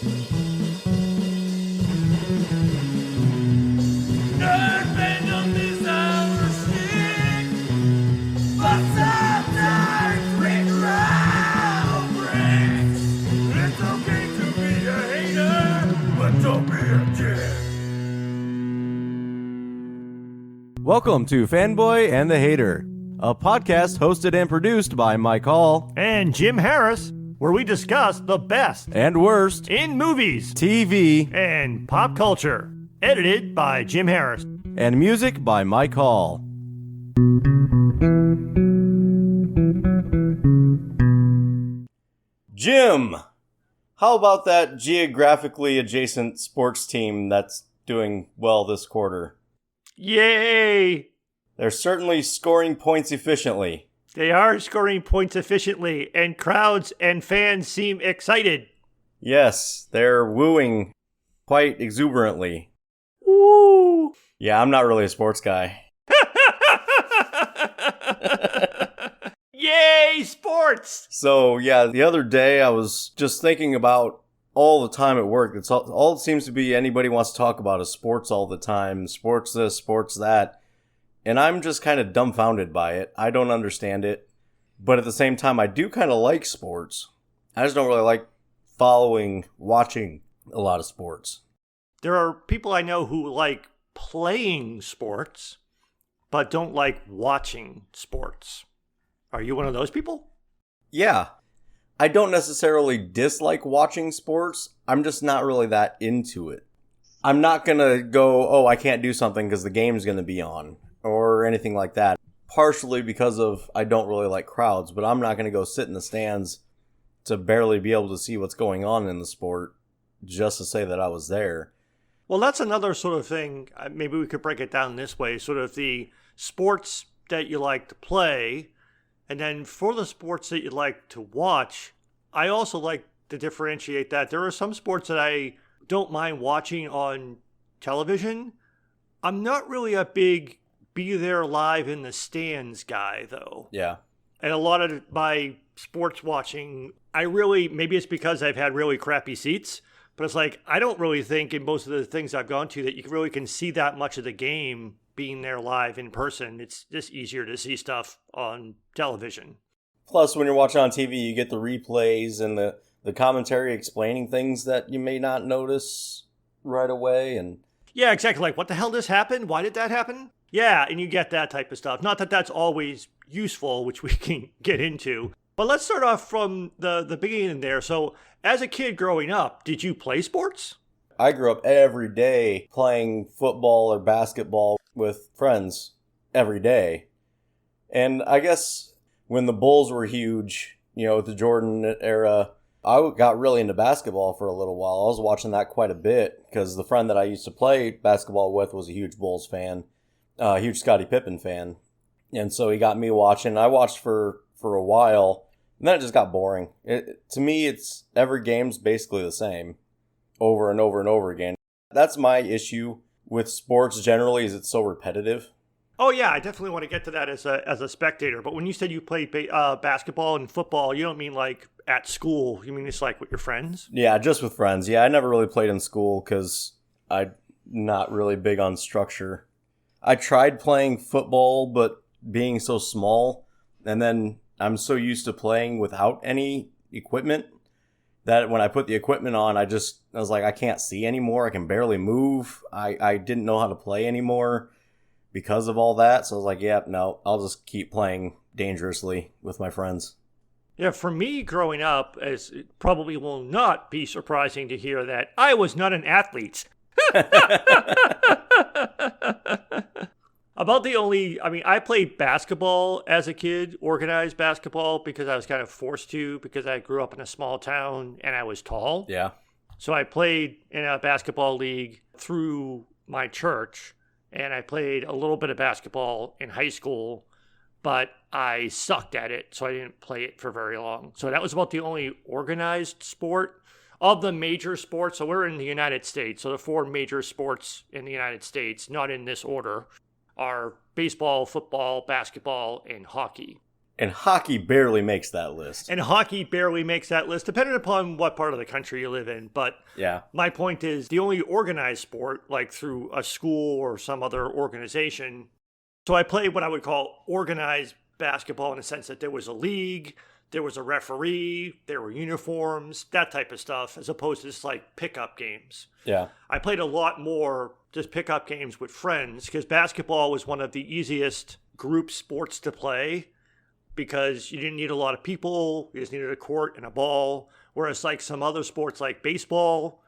Welcome to Fanboy and the Hater, a podcast hosted and produced by Mike Hall and Jim Harris, where we discuss the best and worst in movies, TV, and pop culture. Edited by Jim Harris. And music by Mike Hall. Jim, how about that geographically adjacent sports team that's doing well this quarter? Yay! They're certainly scoring points efficiently. They are scoring points efficiently, and crowds and fans seem excited. Yes, they're wooing quite exuberantly. Woo! Yeah, I'm not really a sports guy. Yay, sports! So, yeah, the other day I was just thinking about all the time at work. It's all it seems to be anybody wants to talk about is sports all the time. Sports this, sports that. And I'm just kind of dumbfounded by it. I don't understand it. But at the same time, I do kind of like sports. I just don't really like watching a lot of sports. There are people I know who like playing sports, but don't like watching sports. Are you one of those people? Yeah. I don't necessarily dislike watching sports. I'm just not really that into it. I'm not going to go, oh, I can't do something because the game's going to be on or anything like that. Partially because of I don't really like crowds, but I'm not going to go sit in the stands to barely be able to see what's going on in the sport just to say that I was there. Well, that's another sort of thing. Maybe we could break it down this way. Sort of the sports that you like to play. And then for the sports that you like to watch, I also like to differentiate that. There are some sports that I don't mind watching on television. I'm not really a big be there live in the stands guy, though. Yeah. And a lot of my sports watching, maybe it's because I've had really crappy seats, but it's like, I don't really think in most of the things I've gone to that you really can see that much of the game being there live in person. It's just easier to see stuff on television. Plus, when you're watching on TV, you get the replays and the commentary explaining things that you may not notice right away. And yeah, exactly. Like, what the hell just happened? Why did that happen? Yeah, and you get that type of stuff. Not that that's always useful, which we can get into. But let's start off from the beginning there. So, as a kid growing up, did you play sports? I grew up every day playing football or basketball with friends every day. And I guess when the Bulls were huge, with the Jordan era, I got really into basketball for a little while. I was watching that quite a bit because the friend that I used to play basketball with was a huge Bulls fan, a huge Scottie Pippen fan. And so he got me watching. I watched for a while, and then it just got boring. To me, it's every game's basically the same over and over and over again. That's my issue with sports generally, is it's so repetitive. Oh, yeah, I definitely want to get to that as a spectator. But when you said you played basketball and football, you don't mean like at school. You mean it's like with your friends? Yeah, just with friends. Yeah, I never really played in school because I'm not really big on structure. I tried playing football, but being so small, and then I'm so used to playing without any equipment that when I put the equipment on, I was like, I can't see anymore. I can barely move. I didn't know how to play anymore because of all that. So I was like, yeah, no, I'll just keep playing dangerously with my friends. Yeah, for me growing up, as it probably will not be surprising to hear that I was not an athlete. I played basketball as a kid, organized basketball, because I was kind of forced to, because I grew up in a small town and I was tall. Yeah. So I played in a basketball league through my church, and I played a little bit of basketball in high school, but I sucked at it, so I didn't play it for very long. So that was about the only organized sport of the major sports. So we're in the United States. So the four major sports in the United States, not in this order, are baseball, football, basketball, and hockey. And hockey barely makes that list. And hockey barely makes that list, depending upon what part of the country you live in. But Yeah. my point is, the only organized sport, like through a school or some other organization. So I played what I would call organized basketball in the sense that there was a league, there was a referee, there were uniforms, that type of stuff, as opposed to just like pickup games. Yeah. I played a lot more just pickup games with friends because basketball was one of the easiest group sports to play because you didn't need a lot of people. You just needed a court and a ball. Whereas like some other sports like baseball,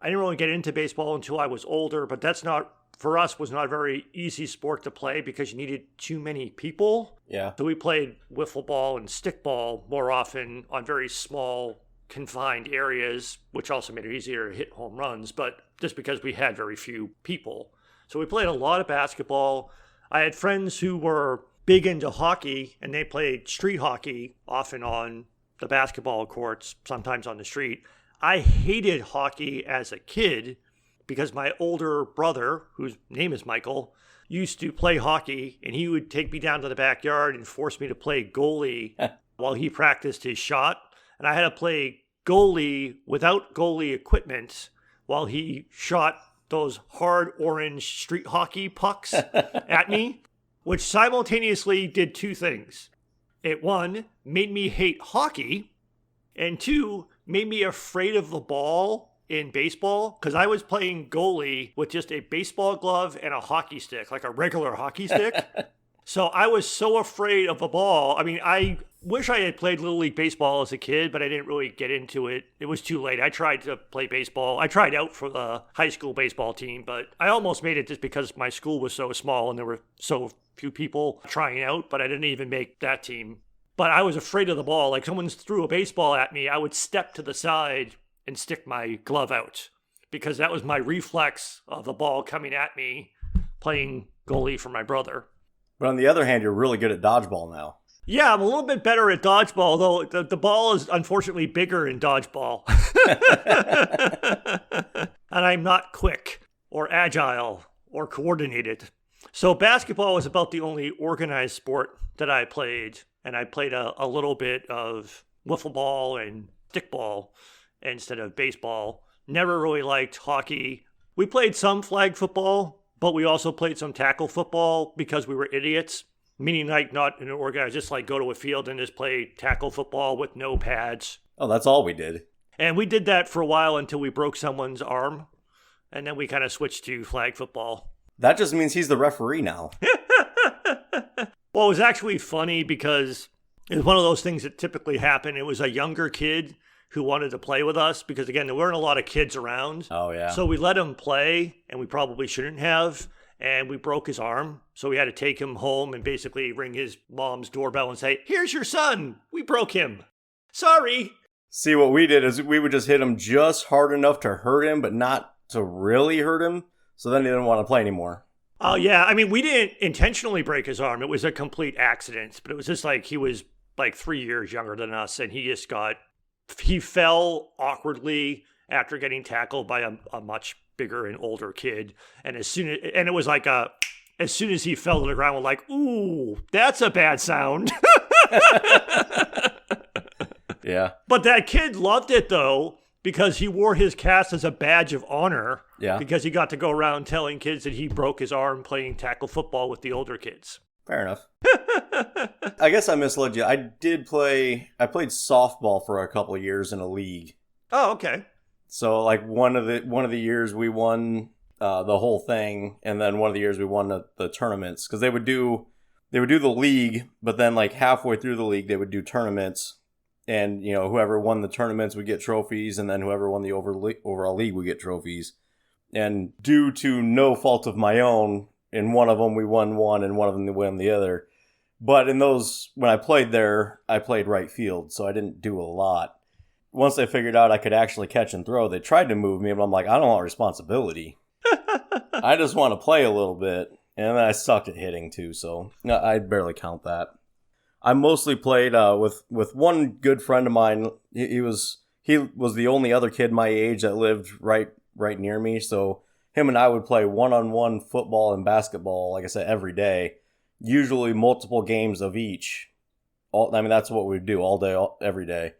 I didn't really get into baseball until I was older, but that's not, for us, was not a very easy sport to play because you needed too many people. Yeah. So we played wiffle ball and stickball more often on very small, confined areas, which also made it easier to hit home runs, but just because we had very few people. So we played a lot of basketball. I had friends who were big into hockey, and they played street hockey, often on the basketball courts, sometimes on the street. I hated hockey as a kid because my older brother, whose name is Michael, used to play hockey, and he would take me down to the backyard and force me to play goalie while he practiced his shot. And I had to play goalie without goalie equipment while he shot those hard orange street hockey pucks at me, which simultaneously did two things. It, one, made me hate hockey, and two, made me afraid of the ball in baseball because I was playing goalie with just a baseball glove and a hockey stick, like a regular hockey stick. So I was so afraid of the ball. I mean, I wish I had played Little League Baseball as a kid, but I didn't really get into it. It was too late. I tried to play baseball. I tried out for the high school baseball team, but I almost made it just because my school was so small and there were so few people trying out, but I didn't even make that team. But I was afraid of the ball. Like someone threw a baseball at me, I would step to the side and stick my glove out because that was my reflex of the ball coming at me playing goalie for my brother. But on the other hand, you're really good at dodgeball now. Yeah, I'm a little bit better at dodgeball, though the ball is unfortunately bigger in dodgeball. And I'm not quick or agile or coordinated. So basketball was about the only organized sport that I played. And I played a little bit of wiffle ball and stickball instead of baseball. Never really liked hockey. We played some flag football, but we also played some tackle football because we were idiots. Meaning like not in an organized, just like go to a field and just play tackle football with no pads. Oh, that's all we did. And we did that for a while until we broke someone's arm. And then we kind of switched to flag football. That just means he's the referee now. Well, it was actually funny because it was one of those things that typically happen. It was a younger kid who wanted to play with us because, again, there weren't a lot of kids around. Oh, yeah. So we let him play, and we probably shouldn't have. And we broke his arm. So we had to take him home and basically ring his mom's doorbell and say, "Here's your son. We broke him. Sorry." See, what we did is we would just hit him just hard enough to hurt him, but not to really hurt him. So then he didn't want to play anymore. Oh, yeah. I mean, we didn't intentionally break his arm. It was a complete accident. But it was just like he was like 3 years younger than us. And he fell awkwardly after getting tackled by a much bigger and older kid. And as soon as he fell to the ground, we're like, "Ooh, that's a bad sound." Yeah. But that kid loved it, though, because he wore his cast as a badge of honor. Yeah. Because he got to go around telling kids that he broke his arm playing tackle football with the older kids. Fair enough. I guess I misled you. I played softball for a couple of years in a league. Oh, okay. So like one of the years we won the whole thing, and then one of the years we won the tournaments because they would do the league, but then like halfway through the league they would do tournaments, and you know whoever won the tournaments would get trophies, and then whoever won the overall league would get trophies. And due to no fault of my own, in one of them we won one, and one of them we won the other. But in those, when I played there, I played right field, so I didn't do a lot. Once they figured out I could actually catch and throw, they tried to move me, but I'm like, I don't want responsibility. I just want to play a little bit. And then I sucked at hitting too, so I barely count that. I mostly played with one good friend of mine. He was the only other kid my age that lived right near me, so him and I would play one-on-one football and basketball, like I said, every day. Usually multiple games of each. That's what we'd do all day, every day,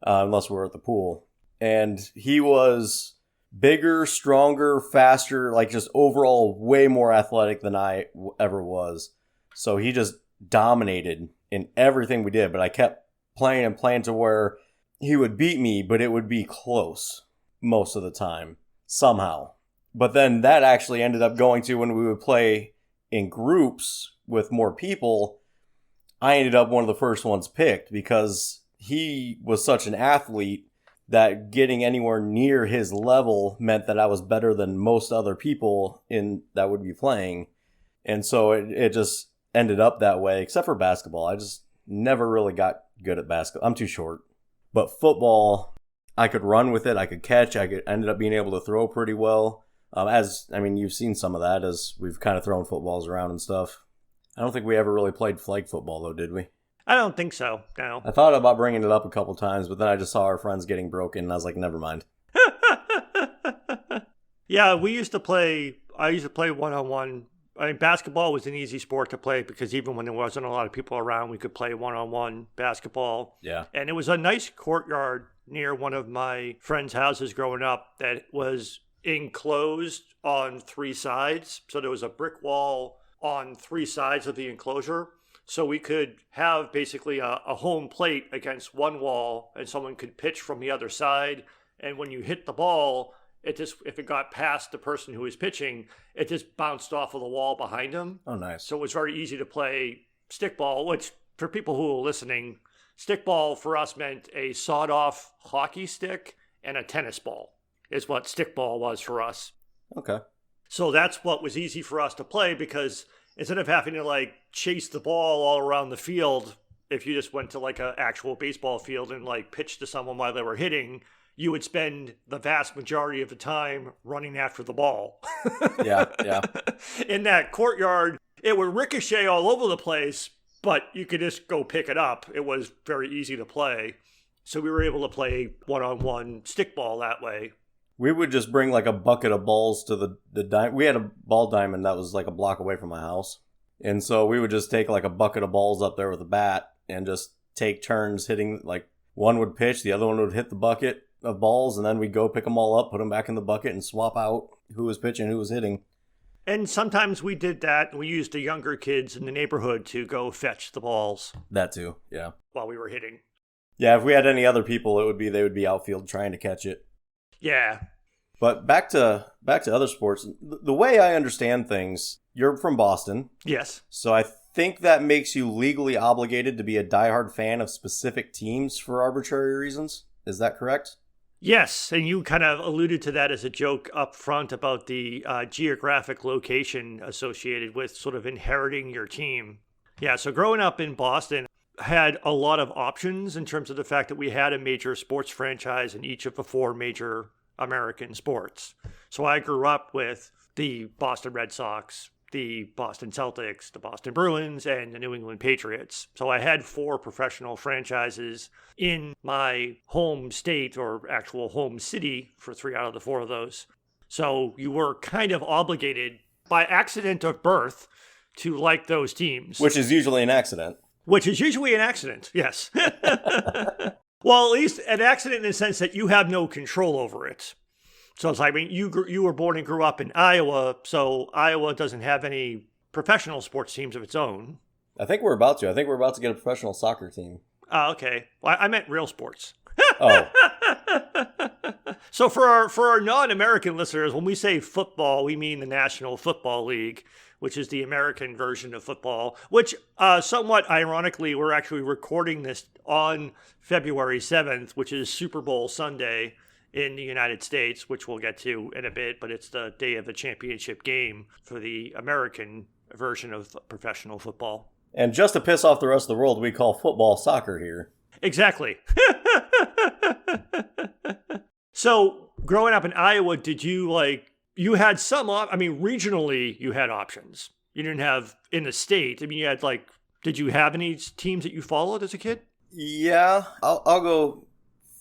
unless we were at the pool. And he was bigger, stronger, faster, like just overall way more athletic than I ever was. So he just dominated in everything we did. But I kept playing and playing to where he would beat me, but it would be close most of the time, somehow. But then that actually ended up going to when we would play in groups with more people. I ended up one of the first ones picked because he was such an athlete that getting anywhere near his level meant that I was better than most other people that would be playing. And so it just ended up that way, except for basketball. I just never really got good at basketball. I'm too short. But football, I could run with it. I could catch. Ended up being able to throw pretty well. You've seen some of that as we've kind of thrown footballs around and stuff. I don't think we ever really played flag football, though, did we? I don't think so, no. I thought about bringing it up a couple times, but then I just saw our friends getting broken, and I was like, never mind. Yeah, I used to play one-on-one. I mean, basketball was an easy sport to play because even when there wasn't a lot of people around, we could play one-on-one basketball. Yeah. And it was a nice courtyard near one of my friends' houses growing up that was enclosed on 3 sides. So there was a brick wall on 3 sides of the enclosure. So we could have basically a home plate against one wall and someone could pitch from the other side. And when you hit the ball, if it got past the person who was pitching, it just bounced off of the wall behind him. Oh, nice. So it was very easy to play stickball, which for people who are listening, stickball for us meant a sawed-off hockey stick and a tennis ball is what stickball was for us. Okay. So that's what was easy for us to play because instead of having to chase the ball all around the field, if you just went to an actual baseball field and pitched to someone while they were hitting, you would spend the vast majority of the time running after the ball. Yeah. In that courtyard, it would ricochet all over the place, but you could just go pick it up. It was very easy to play. So we were able to play one-on-one stickball that way. We would just bring a bucket of balls to the diamond. We had a ball diamond that was a block away from my house. And so we would just take a bucket of balls up there with a bat and just take turns hitting. One would pitch, the other one would hit the bucket of balls, and then we'd go pick them all up, put them back in the bucket, and swap out who was pitching, who was hitting. And sometimes we did that. We used the younger kids in the neighborhood to go fetch the balls. That too, yeah. While we were hitting. Yeah, if we had any other people, they would be outfield trying to catch it. Yeah. But back to other sports. The way I understand things, you're from Boston. Yes. So I think that makes you legally obligated to be a diehard fan of specific teams for arbitrary reasons. Is that correct? Yes, and you kind of alluded to that as a joke up front about the geographic location associated with sort of inheriting your team. Yeah, so growing up in Boston, had a lot of options in terms of the fact that we had a major sports franchise in each of the 4 major American sports. So I grew up with the Boston Red Sox, the Boston Celtics, the Boston Bruins, and the New England Patriots. So I had 4 professional franchises in my home state or actual home city for 3 out of the 4 of those. So you were kind of obligated by accident of birth to like those teams. Which is usually an accident. Which is usually an accident, yes. Well, at least an accident in the sense that you have no control over it. So it's you were born and grew up in Iowa, so Iowa doesn't have any professional sports teams of its own. I think we're about to. I think we're about to get a professional soccer team. Oh, okay. Well, I meant real sports. Oh. So for our non-American listeners, when we say football, we mean the National Football League, which is the American version of football, which somewhat ironically, we're actually recording this on February 7th, which is Super Bowl Sunday in the United States, which we'll get to in a bit, but it's the day of the championship game for the American version of professional football. And just to piss off the rest of the world, we call football soccer here. Exactly. So, growing up in Iowa, did you you had regionally you had options. You didn't have in the state. I mean, you had did you have any teams that you followed as a kid? Yeah, I'll go.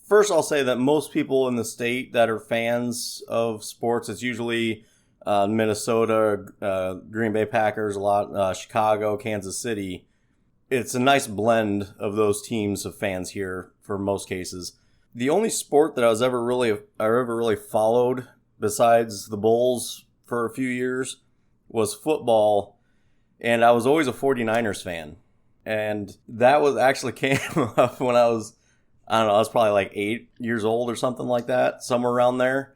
First, I'll say that most people in the state that are fans of sports, it's usually Minnesota, Green Bay Packers, a lot, Chicago, Kansas City. it's a nice blend of those teams of fans here for most cases. The only sport that I ever really followed besides the Bulls for a few years was football, and I was always a 49ers fan. And that was actually came up when I was probably like 8 years old or something like that, somewhere around there.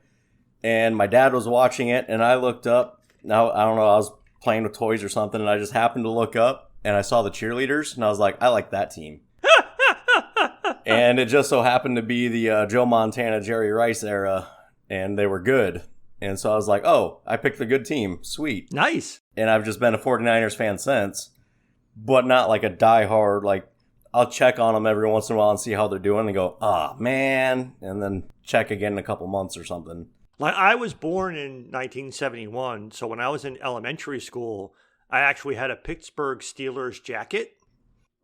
And my dad was watching it, and I looked up. Now, I don't know, I was playing with toys or something, and I just happened to look up, and I saw the cheerleaders, and I was like, I like that team. And it just so happened to be the Joe Montana, Jerry Rice era, and they were good. And so I was like, oh, I picked the good team. Sweet. Nice. And I've just been a 49ers fan since, but not like a diehard, like, I'll check on them every once in a while and see how they're doing and go, man, and then check again in a couple months or something. Like, I was born in 1971, so when I was in elementary school, I actually had a Pittsburgh Steelers jacket.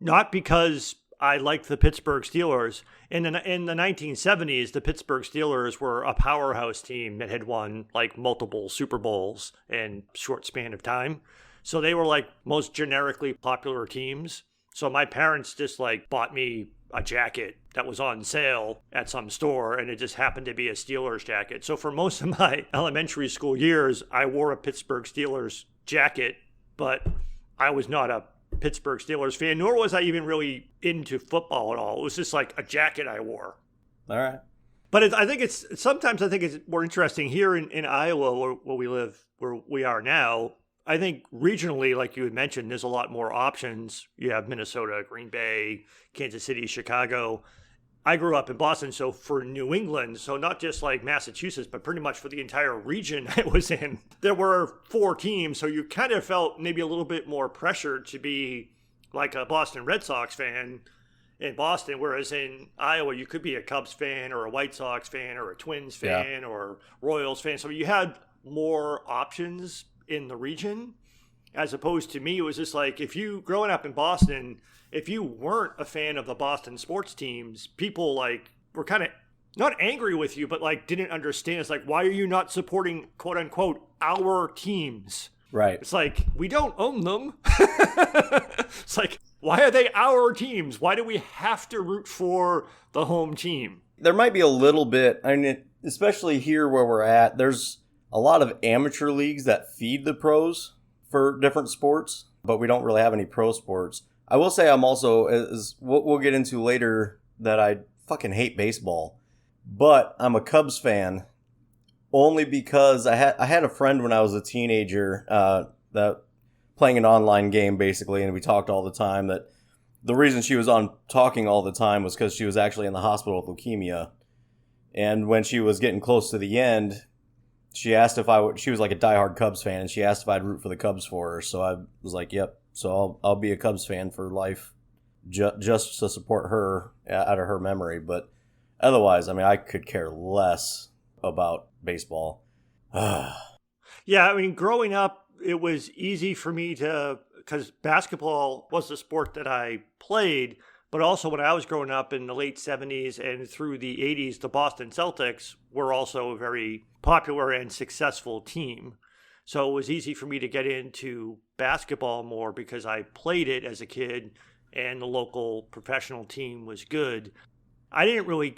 Not because I liked the Pittsburgh Steelers. In the 1970s, the Pittsburgh Steelers were a powerhouse team that had won like multiple Super Bowls in a short span of time. So they were like most generically popular teams. So my parents just like bought me a jacket that was on sale at some store, and it just happened to be a Steelers jacket. So for most of my elementary school years, I wore a Pittsburgh Steelers jacket, but I was not a Pittsburgh Steelers fan, nor was I even really into football at all. It was just like a jacket I wore. All right. But sometimes I think it's more interesting here in Iowa, where we live, where we are now. I think regionally, like you had mentioned, there's a lot more options. You have Minnesota, Green Bay, Kansas City, Chicago. I grew up in Boston, so for New England, so not just like Massachusetts, but pretty much for the entire region I was in, there were 4 teams, so you kind of felt maybe a little bit more pressure to be like a Boston Red Sox fan in Boston, whereas in Iowa, you could be a Cubs fan or a White Sox fan or a Twins fan or Royals fan. So you had more options in the region, as opposed to me. It was just like, if you growing up in Boston, if you weren't a fan of the Boston sports teams, people like were kind of not angry with you, but like didn't understand. It's like, why are you not supporting quote unquote our teams? Right. It's like, we don't own them. It's like, why are they our teams? Why do we have to root for the home team? There might be a little bit, I mean, especially here where we're at, there's a lot of amateur leagues that feed the pros for different sports, but we don't really have any pro sports. I will say I'm also, as we'll get into later, that I fucking hate baseball, but I'm a Cubs fan only because I had a friend when I was a teenager that playing an online game basically, and we talked all the time, that the reason she was on talking all the time was because she was actually in the hospital with leukemia. And when she was getting close to the end, she asked if she was like a diehard Cubs fan, and she asked if I'd root for the Cubs for her. So I was like, yep. So I'll be a Cubs fan for life, just to support her out of her memory. But otherwise, I mean, I could care less about baseball. Yeah, I mean, growing up, it was easy for me because basketball was the sport that I played, but also when I was growing up in the late 70s and through the 80s, the Boston Celtics were also a very popular and successful team. So it was easy for me to get into basketball more because I played it as a kid and the local professional team was good. I didn't really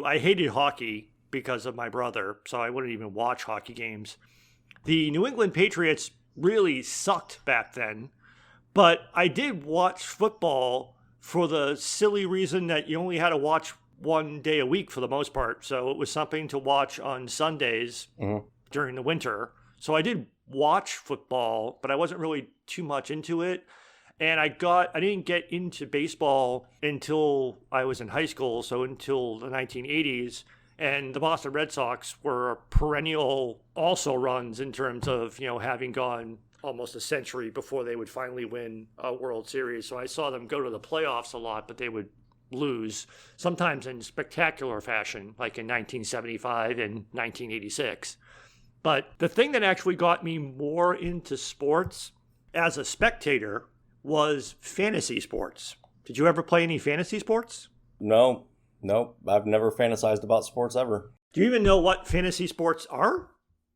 I hated hockey because of my brother, so I wouldn't even watch hockey games. The New England Patriots really sucked back then, but I did watch football for the silly reason that you only had to watch one day a week for the most part. So it was something to watch on Sundays during the winter. So I did watch football, but I wasn't really too much into it. And I didn't get into baseball until I was in high school, so until the 1980s. And the Boston Red Sox were perennial also runs in terms of, having gone almost a century before they would finally win a World Series. So I saw them go to the playoffs a lot, but they would lose, sometimes in spectacular fashion, like in 1975 and 1986. But the thing that actually got me more into sports as a spectator was fantasy sports. Did you ever play any fantasy sports? No. Nope. I've never fantasized about sports ever. Do you even know what fantasy sports are?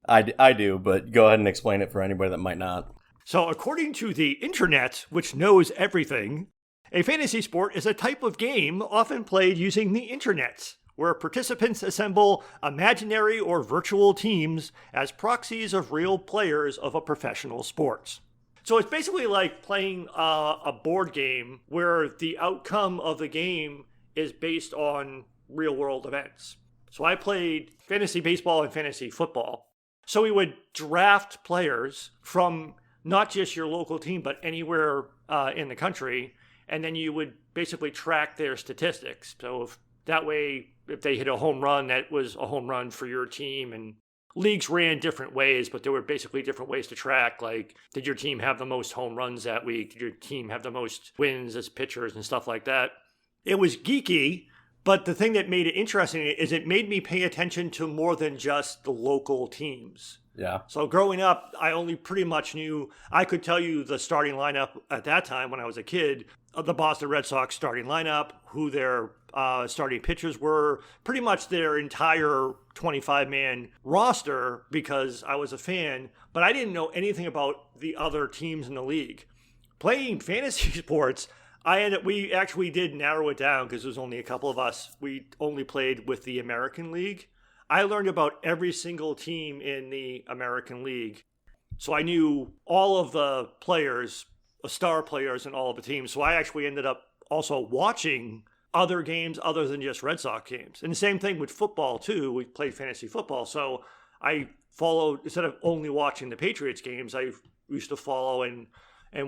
I do, but go ahead and explain it for anybody that might not. So according to the internet, which knows everything, A fantasy sport is a type of game often played using the internet, where participants assemble imaginary or virtual teams as proxies of real players of a professional sport. So it's basically like playing a board game where the outcome of the game is based on real world events. So I played fantasy baseball and fantasy football. So we would draft players from not just your local team, but anywhere in the country. And then you would basically track their statistics. So if they hit a home run, that was a home run for your team. And leagues ran different ways, but there were basically different ways to track. Like, did your team have the most home runs that week? Did your team have the most wins as pitchers and stuff like that? It was geeky, but the thing that made it interesting is it made me pay attention to more than just the local teams. Yeah. So growing up, I only pretty much knew, I could tell you the starting lineup at that time when I was a kid, of the Boston Red Sox starting lineup, who their starting pitchers were, pretty much their entire 25-man roster because I was a fan, but I didn't know anything about the other teams in the league. Playing fantasy sports, we actually did narrow it down because there was only a couple of us. We only played with the American League. I learned about every single team in the American League. So I knew all of the players, star players in all of the teams. So I actually ended up also watching other games other than just Red Sox games. And the same thing with football too. We played fantasy football. So I followed, instead of only watching the Patriots games, I used to follow and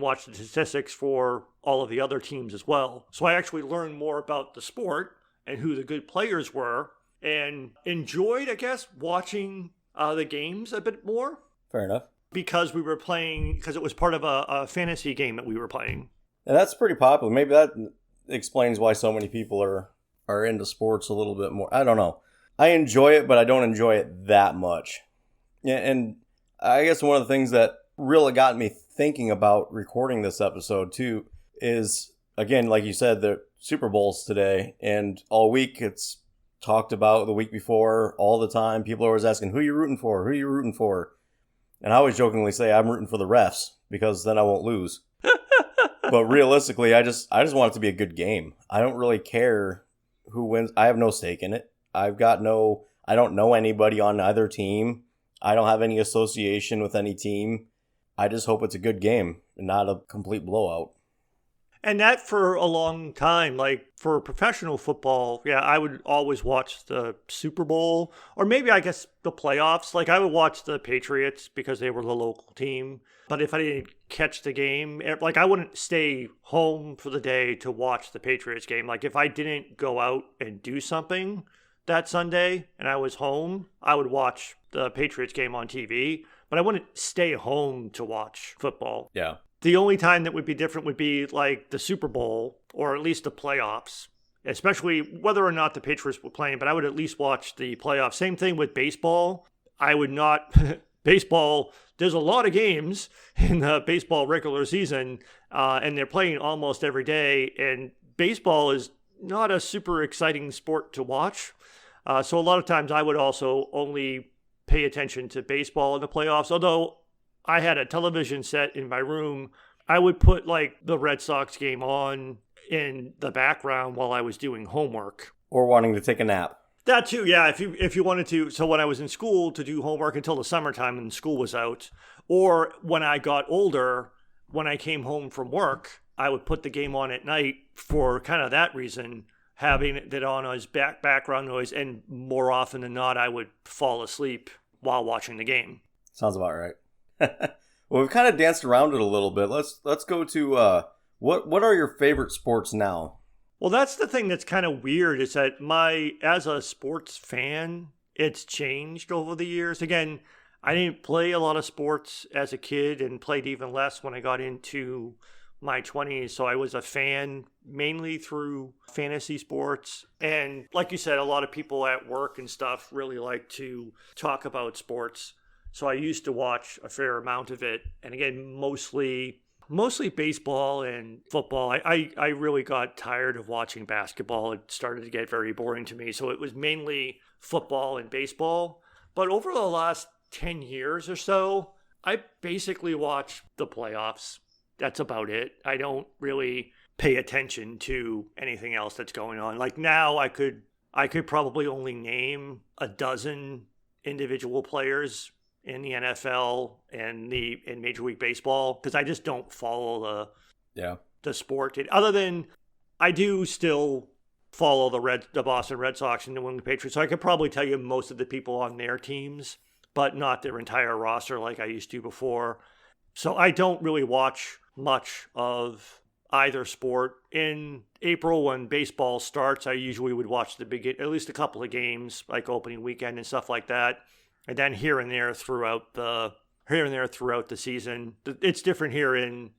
watch the statistics for all of the other teams as well. So I actually learned more about the sport and who the good players were, and enjoyed, I guess, watching the games a bit more. Fair enough. Because it was part of a fantasy game that we were playing. And that's pretty popular. Maybe that explains why so many people are into sports a little bit more. I don't know. I enjoy it, but I don't enjoy it that much. Yeah, and I guess one of the things that really got me thinking about recording this episode too is, again, like you said, the Super Bowl's today, and all week it's talked about, the week before, all the time. People are always asking, who you rooting for? Who you rooting for? And I always jokingly say I'm rooting for the refs because then I won't lose. But realistically, I just want it to be a good game. I don't really care who wins. I have no stake in it. I don't know anybody on either team. I don't have any association with any team. I just hope it's a good game and not a complete blowout. And that for a long time, like for professional football, yeah, I would always watch the Super Bowl, or maybe I guess the playoffs. Like I would watch the Patriots because they were the local team. But if I didn't catch the game, like I wouldn't stay home for the day to watch the Patriots game. Like if I didn't go out and do something that Sunday and I was home, I would watch the Patriots game on TV, but I wouldn't stay home to watch football. Yeah. The only time that would be different would be like the Super Bowl or at least the playoffs, especially whether or not the Patriots were playing, but I would at least watch the playoffs. Same thing with baseball. I would not, baseball, there's a lot of games in the baseball regular season, and they're playing almost every day, and baseball is not a super exciting sport to watch. So a lot of times I would also only pay attention to baseball in the playoffs, although I had a television set in my room. I would put like the Red Sox game on in the background while I was doing homework. Or wanting to take a nap. That too, yeah. If you wanted to. So when I was in school to do homework until the summertime and school was out, or when I got older, when I came home from work, I would put the game on at night for kind of that reason, having it on as background noise, and more often than not, I would fall asleep while watching the game. Sounds about right. Well, we've kind of danced around it a little bit. Let's go to what are your favorite sports now? Well, that's the thing that's kind of weird is that as a sports fan, it's changed over the years. Again, I didn't play a lot of sports as a kid and played even less when I got into my 20s. So I was a fan mainly through fantasy sports. And like you said, a lot of people at work and stuff really like to talk about sports. So I used to watch a fair amount of it. And again, mostly baseball and football. I really got tired of watching basketball. It started to get very boring to me. So it was mainly football and baseball. But over the last 10 years or so, I basically watch the playoffs. That's about it. I don't really pay attention to anything else that's going on. Like now I could probably only name a dozen individual players in the NFL and in Major League Baseball because I just don't follow the sport. Other than I do still follow the Boston Red Sox and New England Patriots, so I could probably tell you most of the people on their teams, but not their entire roster like I used to before. So I don't really watch much of either sport. In April, when baseball starts, I usually would watch at least a couple of games, like opening weekend and stuff like that, and then here and there throughout the season. It's different here in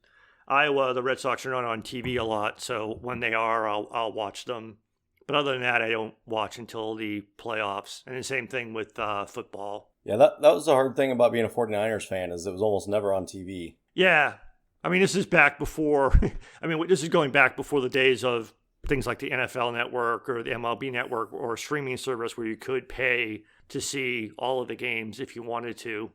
Iowa. The Red Sox are not on TV a lot, so when they are, I'll watch them. But other than that, I don't watch until the playoffs. And the same thing with football. Yeah, that was the hard thing about being a 49ers fan is it was almost never on TV. Yeah. I mean, this is back before, this is going back before the days of things like the NFL Network or the MLB Network or a streaming service where you could pay to see all of the games if you wanted to.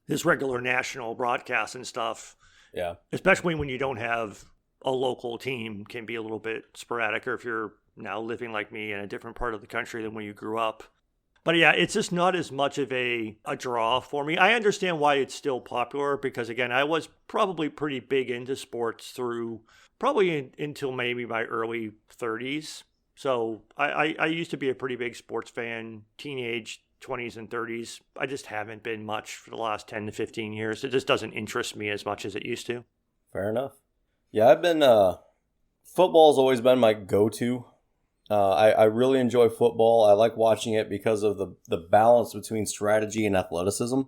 This regular national broadcast and stuff, yeah, especially when you don't have a local team, can be a little bit sporadic, or if you're now living like me in a different part of the country than when you grew up. But yeah, it's just not as much of a draw for me. I understand why it's still popular because, again, I was probably pretty big into sports through probably until maybe my early 30s. So I used to be a pretty big sports fan, teenage 20s and 30s. I just haven't been much for the last 10 to 15 years. It just doesn't interest me as much as it used to. Fair enough. Yeah, I've been, football's always been my go-to. I really enjoy football. I like watching it because of the balance between strategy and athleticism.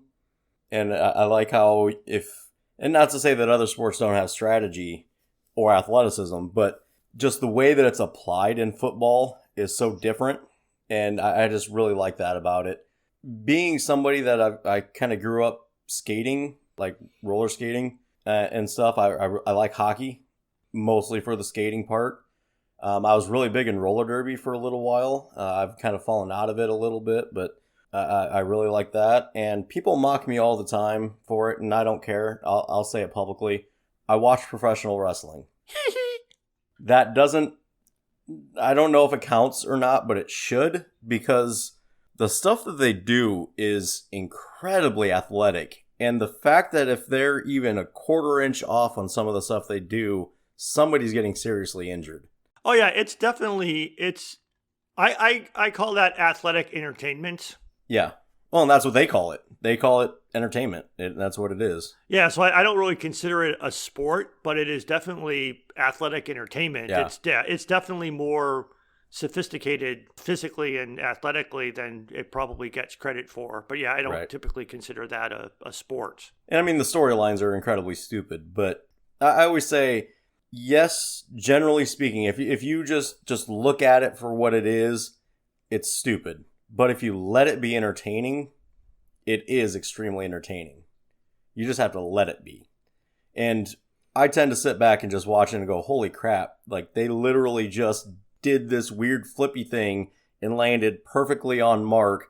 And I like how and not to say that other sports don't have strategy or athleticism, but just the way that it's applied in football is so different. And I just really like that about it. Being somebody that I kind of grew up skating, like roller skating and stuff, I like hockey, mostly for the skating part. I was really big in roller derby for a little while. I've kind of fallen out of it a little bit, but I really like that. And people mock me all the time for it, and I don't care. I'll say it publicly. I watch professional wrestling. That doesn't... I don't know if it counts or not, but it should, because the stuff that they do is incredibly athletic. And the fact that if they're even a quarter inch off on some of the stuff they do, somebody's getting seriously injured. Oh yeah, it's definitely I call that athletic entertainment. Yeah. Well, and that's what they call it. They call it entertainment. That's what it is. Yeah, so I don't really consider it a sport, but it is definitely athletic entertainment. Yeah. It's definitely more sophisticated physically and athletically than it probably gets credit for. But yeah, I don't typically consider that a sport. And I mean, the storylines are incredibly stupid, but I always say, yes, generally speaking, if you just look at it for what it is, it's stupid. But if you let it be entertaining, it is extremely entertaining. You just have to let it be. And I tend to sit back and just watch it and go, holy crap, like they literally just did this weird flippy thing and landed perfectly on mark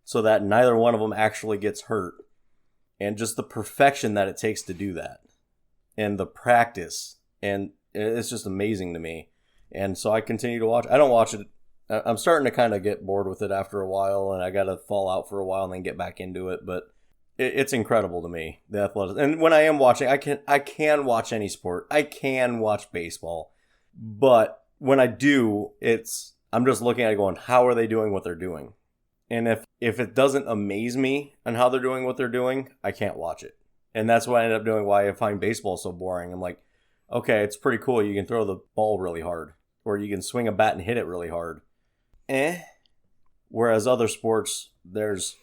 so that neither one of them actually gets hurt. And just the perfection that it takes to do that. And the practice. And it's just amazing to me. And so I continue to watch. I don't watch it. I'm starting to kind of get bored with it after a while, and I got to fall out for a while and then get back into it. But it's incredible to me, the athletics. And when I am watching, I can watch any sport. I can watch baseball. But when I do, I'm just looking at it going, how are they doing what they're doing? And if it doesn't amaze me on how they're doing what they're doing, I can't watch it. And that's what I ended up doing, why I find baseball so boring. I'm like, okay, it's pretty cool. You can throw the ball really hard, or you can swing a bat and hit it really hard. Whereas other sports, there's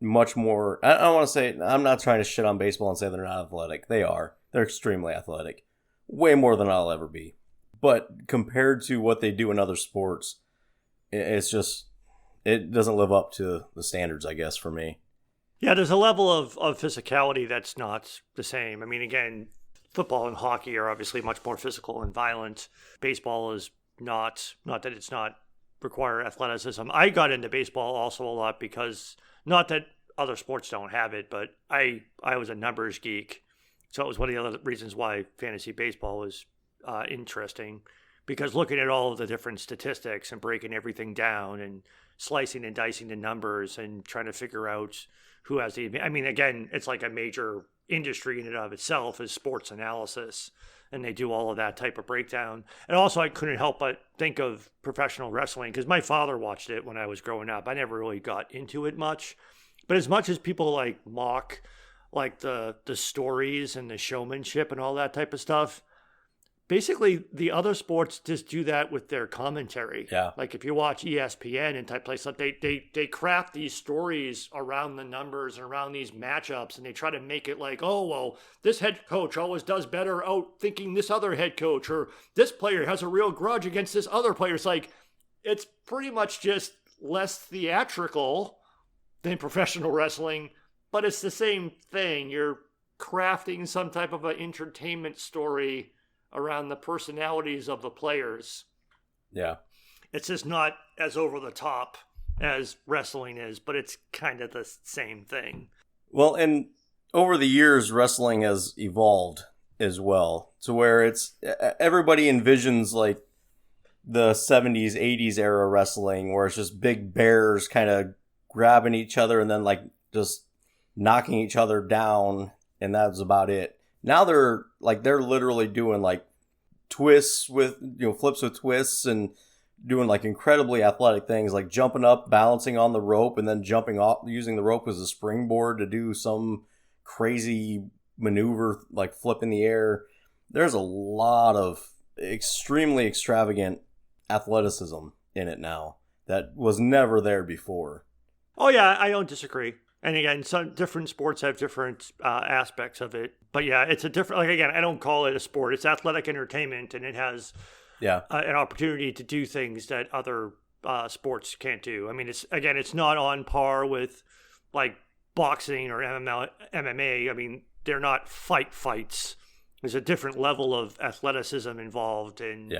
much more. I don't want to say, I'm not trying to shit on baseball and say they're not athletic. They are. They're extremely athletic. Way more than I'll ever be. But compared to what they do in other sports, it's just, it doesn't live up to the standards, I guess, for me. Yeah, there's a level of physicality that's not the same. I mean, again, football and hockey are obviously much more physical and violent. Baseball is not that it's not require athleticism. I got into baseball also a lot because, not that other sports don't have it, but I was a numbers geek. So it was one of the other reasons why fantasy baseball was interesting, because looking at all of the different statistics and breaking everything down and slicing and dicing the numbers and trying to figure out who has the, I mean, again, it's like a major industry in and of itself is sports analysis, and they do all of that type of breakdown. And also, I couldn't help but think of professional wrestling because my father watched it when I was growing up. I never really got into it much, but as much as people like mock like the stories and the showmanship and all that type of stuff, basically the other sports just do that with their commentary. Yeah. Like if you watch ESPN and type place stuff, they craft these stories around the numbers and around these matchups, and they try to make it like, oh, well, this head coach always does better out thinking this other head coach, or this player has a real grudge against this other player. It's like, it's pretty much just less theatrical than professional wrestling, but it's the same thing. You're crafting some type of an entertainment story around the personalities of the players. Yeah. It's just not as over the top as wrestling is, but it's kind of the same thing. Well, and over the years, wrestling has evolved as well to where it's everybody envisions like the 70s, 80s era wrestling where it's just big bears kind of grabbing each other and then like just knocking each other down, and that's about it. Now they're literally doing like twists with, flips with twists and doing like incredibly athletic things like jumping up, balancing on the rope, and then jumping off, using the rope as a springboard to do some crazy maneuver like flip in the air. There's a lot of extremely extravagant athleticism in it now that was never there before. Oh yeah, I don't disagree. And again, some different sports have different aspects of it. But yeah, it's a different, like again, I don't call it a sport. It's athletic entertainment, and it has an opportunity to do things that other sports can't do. I mean, it's not on par with like boxing or MMA. I mean, they're not fights. There's a different level of athleticism involved in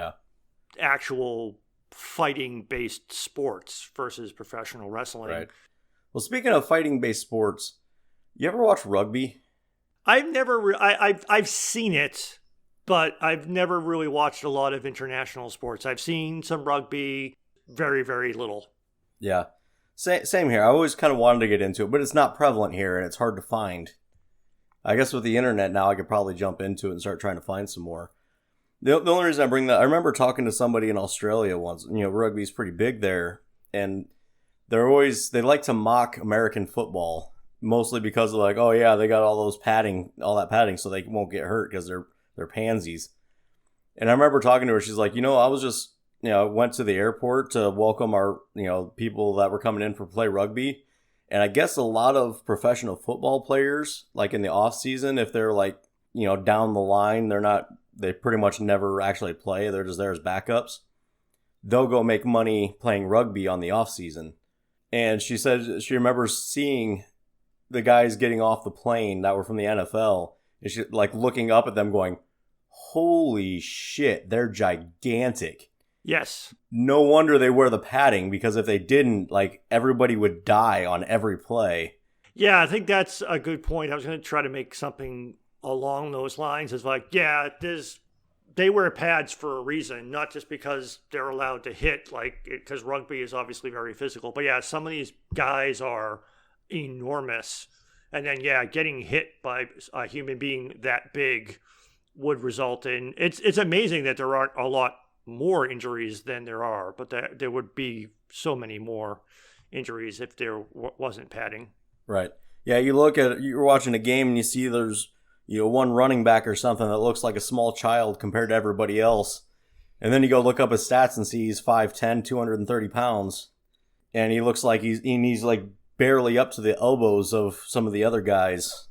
actual fighting-based sports versus professional wrestling. Right. Well, speaking of fighting-based sports, you ever watch rugby? I've never. I've seen it, but I've never really watched a lot of international sports. I've seen some rugby, very, very little. Yeah, same here. I always kind of wanted to get into it, but it's not prevalent here, and it's hard to find. I guess with the internet now, I could probably jump into it and start trying to find some more. The only reason I bring that, I remember talking to somebody in Australia once. Rugby's pretty big there, and they like to mock American football, mostly because of like, oh yeah, they got all that padding so they won't get hurt because they're pansies. And I remember talking to her, she's like, I was just, went to the airport to welcome our, people that were coming in for play rugby. And I guess a lot of professional football players, like in the off season, if they're like, down the line, they pretty much never actually play. They're just there as backups. They'll go make money playing rugby on the off season. And she said she remembers seeing the guys getting off the plane that were from the NFL, and she like looking up at them going, holy shit, they're gigantic. Yes. No wonder they wear the padding, because if they didn't, like, everybody would die on every play. Yeah, I think that's a good point. I was going to try to make something along those lines. It's like, yeah, they wear pads for a reason, not just because they're allowed to hit, like, because rugby is obviously very physical. But yeah, some of these guys are enormous. And then, yeah, getting hit by a human being that big would result in, it's amazing that there aren't a lot more injuries than there are, but there would be so many more injuries if there wasn't padding. Right. Yeah, you're watching a game and you see there's, one running back or something that looks like a small child compared to everybody else. And then you go look up his stats and see he's 5'10", 230 pounds. And he looks like he's like barely up to the elbows of some of the other guys.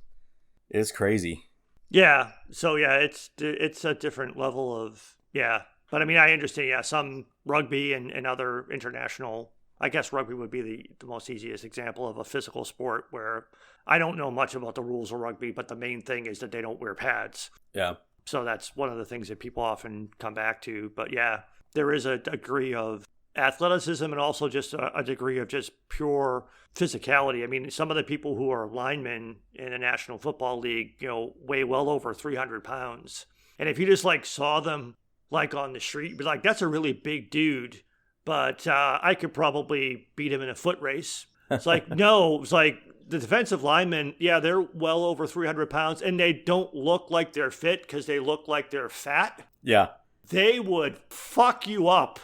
It's crazy. Yeah. So yeah, it's a different level of, yeah. But I mean, I understand, yeah, some rugby and other international, I guess rugby would be the most easiest example of a physical sport where I don't know much about the rules of rugby, but the main thing is that they don't wear pads. Yeah. So that's one of the things that people often come back to. But yeah, there is a degree of athleticism and also just a degree of just pure physicality. I mean, some of the people who are linemen in the National Football League, weigh well over 300 pounds. And if you just like saw them like on the street. Be like, that's a really big dude, but I could probably beat him in a foot race. It's like, no, it's like the defensive linemen, yeah, they're well over 300 pounds and they don't look like they're fit because they look like they're fat. Yeah. They would fuck you up.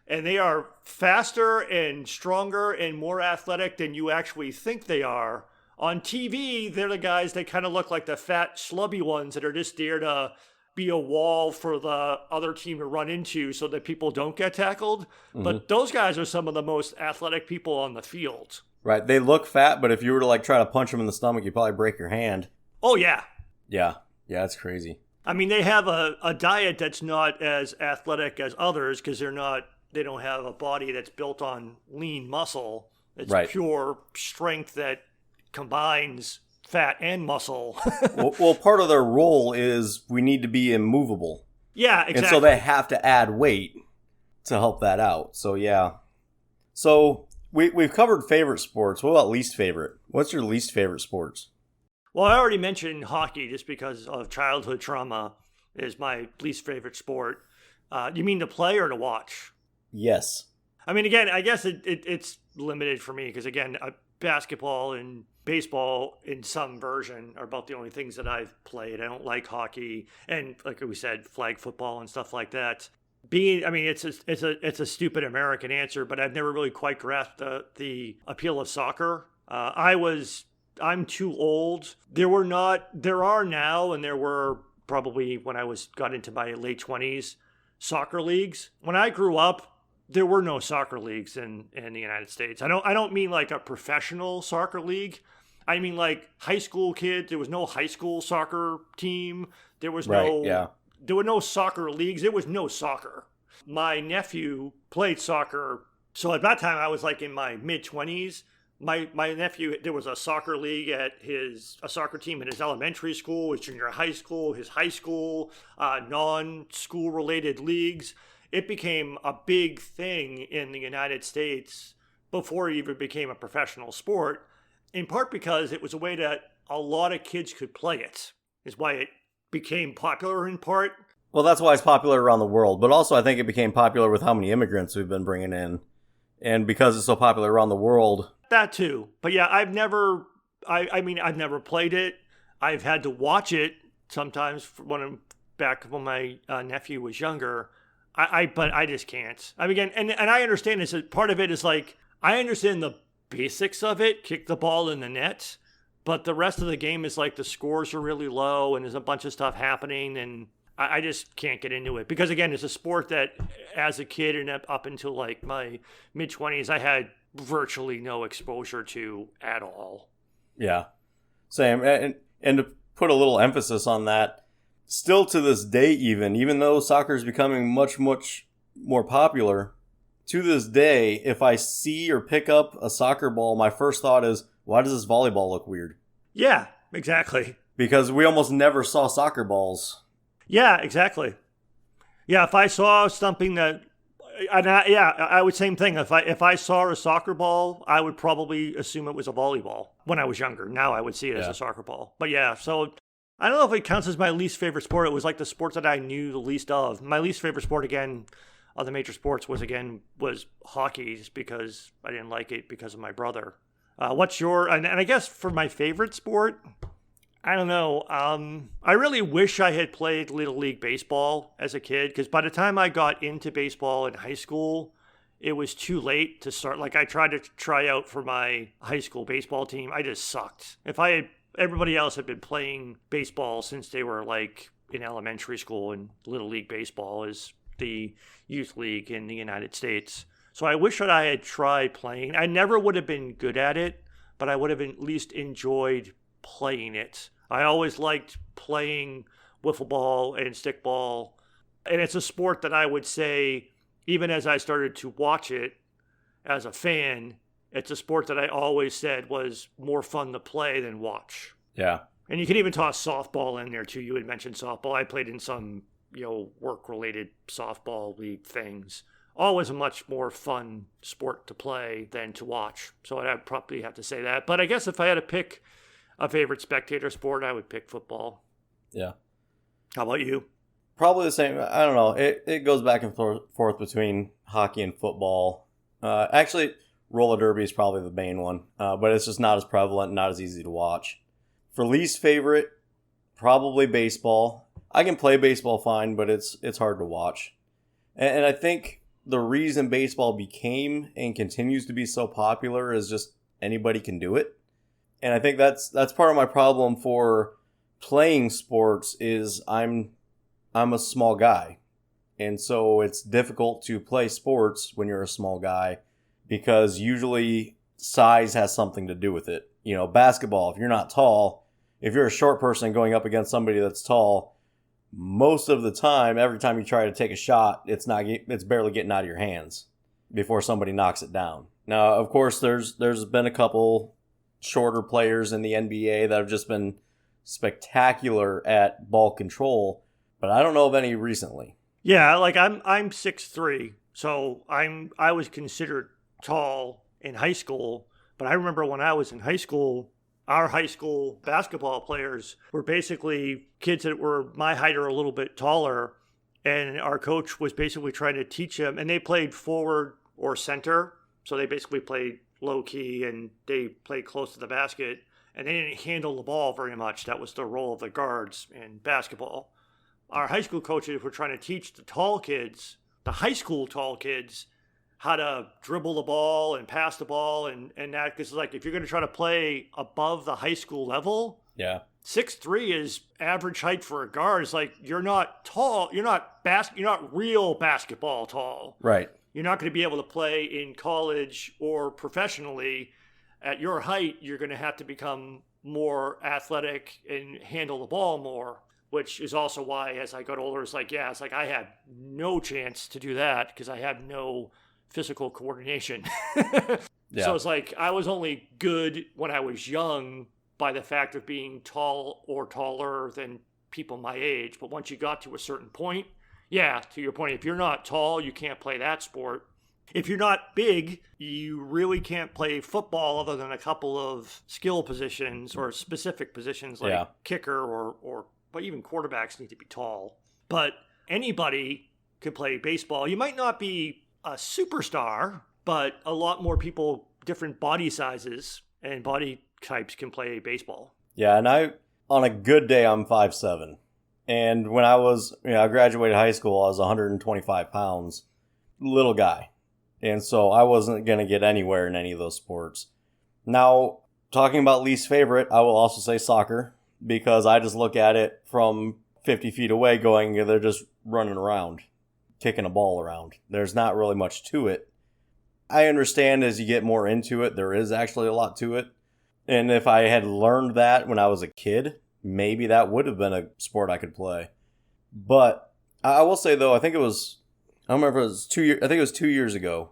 And they are faster and stronger and more athletic than you actually think they are. On TV, they're the guys that kind of look like the fat, schlubby ones that are just there to be a wall for the other team to run into so that people don't get tackled. Mm-hmm. But those guys are some of the most athletic people on the field. Right. They look fat, but if you were to like try to punch them in the stomach, you'd probably break your hand. Oh, yeah. Yeah. Yeah, that's crazy. I mean, they have a diet that's not as athletic as others because they don't have a body that's built on lean muscle. It's right. Pure strength that combines fat and muscle. well, part of their role is we need to be immovable. Yeah, exactly. And so they have to add weight to help that out. So, yeah. So we've covered favorite sports. What about least favorite? What's your least favorite sports? Well, I already mentioned hockey just because of childhood trauma is my least favorite sport. You mean to play or to watch? Yes. I mean, again, I guess it's limited for me because, again, basketball and baseball in some version are about the only things that I've played. I don't like hockey and, like we said, flag football and stuff like that. It's a stupid American answer, but I've never really quite grasped the appeal of soccer. I'm too old. There are now, and there were probably when I got into my late 20s, soccer leagues. When I grew up, there were no soccer leagues in the United States. I don't mean like a professional soccer league. I mean like high school kids. There was no high school soccer team. There was there were no soccer leagues. There was no soccer. My nephew played soccer. So at that time I was like in my mid-20s. My nephew, there was a soccer league at a soccer team in his elementary school, his junior high school, his high school, non-school related leagues. It became a big thing in the United States before it even became a professional sport, in part because it was a way that a lot of kids could play it, is why it became popular in part. Well, that's why it's popular around the world, but also I think it became popular with how many immigrants we've been bringing in. And because it's so popular around the world. That too. But yeah, I've never played it. I've had to watch it sometimes when my nephew was younger. But I just can't. I mean, and I understand this. Part of it is like, I understand the basics of it, kick the ball in the net, but the rest of the game is like the scores are really low and there's a bunch of stuff happening and I just can't get into it. Because again, it's a sport that as a kid and up until like my mid-20s, I had virtually no exposure to at all. Yeah. Same. And to put a little emphasis on that, still to this day, even though soccer is becoming much, much more popular, to this day, if I see or pick up a soccer ball, my first thought is, why does this volleyball look weird? Yeah, exactly. Because we almost never saw soccer balls. Yeah, exactly. Yeah, if I saw something I would same thing. If I saw a soccer ball, I would probably assume it was a volleyball when I was younger. Now I would see it as a soccer ball. But yeah, so I don't know if it counts as my least favorite sport. It was like the sport that I knew the least of. My least favorite sport, again, of the major sports was hockey, just because I didn't like it because of my brother. What's your, and I guess for my favorite sport, I don't know. I really wish I had played Little League Baseball as a kid, because by the time I got into baseball in high school, it was too late to start. Like, I tried to try out for my high school baseball team. I just sucked. Everybody else had been playing baseball since they were like in elementary school, and Little League Baseball is the youth league in the United States. So I wish that I had tried playing. I never would have been good at it, but I would have at least enjoyed playing it. I always liked playing wiffle ball and stickball. And it's a sport that I would say, even as I started to watch it as a fan, it's a sport that I always said was more fun to play than watch. Yeah. And you can even toss softball in there too. You had mentioned softball. I played in some, work-related softball league things. Always a much more fun sport to play than to watch. So I'd probably have to say that. But I guess if I had to pick a favorite spectator sport, I would pick football. Yeah. How about you? Probably the same. I don't know. It goes back and forth between hockey and football. Actually, roller derby is probably the main one, but it's just not as prevalent, not as easy to watch. For least favorite, probably baseball. I can play baseball fine, but it's hard to watch. And I think the reason baseball became and continues to be so popular is just anybody can do it. And I think that's part of my problem for playing sports is I'm a small guy. And so it's difficult to play sports when you're a small guy because usually size has something to do with it. You know, basketball, if you're not tall, if you're a short person going up against somebody that's tall, most of the time, every time you try to take a shot, it's barely getting out of your hands before somebody knocks it down. Now, of course, there's been a couple shorter players in the NBA that have just been spectacular at ball control, but I don't know of any recently. Yeah, like I'm 6'3", so I was considered tall in high school, but I remember when I was in high school, our high school basketball players were basically kids that were my height or a little bit taller, and our coach was basically trying to teach them, and they played forward or center, so they basically played low key and they played close to the basket, and they didn't handle the ball very much. That was the role of the guards in basketball. Our high school coaches were trying to teach the tall kids, the high school tall kids, how to dribble the ball and pass the ball and that, because like if you're going to try to play above the high school level, yeah, 6'3" is average height for a guard. It's like you're not tall, you're not real basketball tall. Right. You're not going to be able to play in college or professionally. At your height, you're going to have to become more athletic and handle the ball more, which is also why as I got older, it's like I had no chance to do that because I had no physical coordination. Yeah. So it's like I was only good when I was young by the fact of being tall or taller than people my age. But once you got to a certain point, yeah, to your point, if you're not tall, you can't play that sport. If you're not big, you really can't play football other than a couple of skill positions or specific positions like kicker or but even quarterbacks need to be tall. But anybody can play baseball. You might not be a superstar, but a lot more people, different body sizes and body types can play baseball. Yeah, and on a good day, I'm 5'7". And when I graduated high school, I was 125 pounds, little guy. And so I wasn't going to get anywhere in any of those sports. Now, talking about least favorite, I will also say soccer, because I just look at it from 50 feet away going, they're just running around, kicking a ball around. There's not really much to it. I understand as you get more into it, there is actually a lot to it. And if I had learned that when I was a kid, maybe that would have been a sport I could play. But I will say, though, I don't remember if it was 2 years, I think it was 2 years ago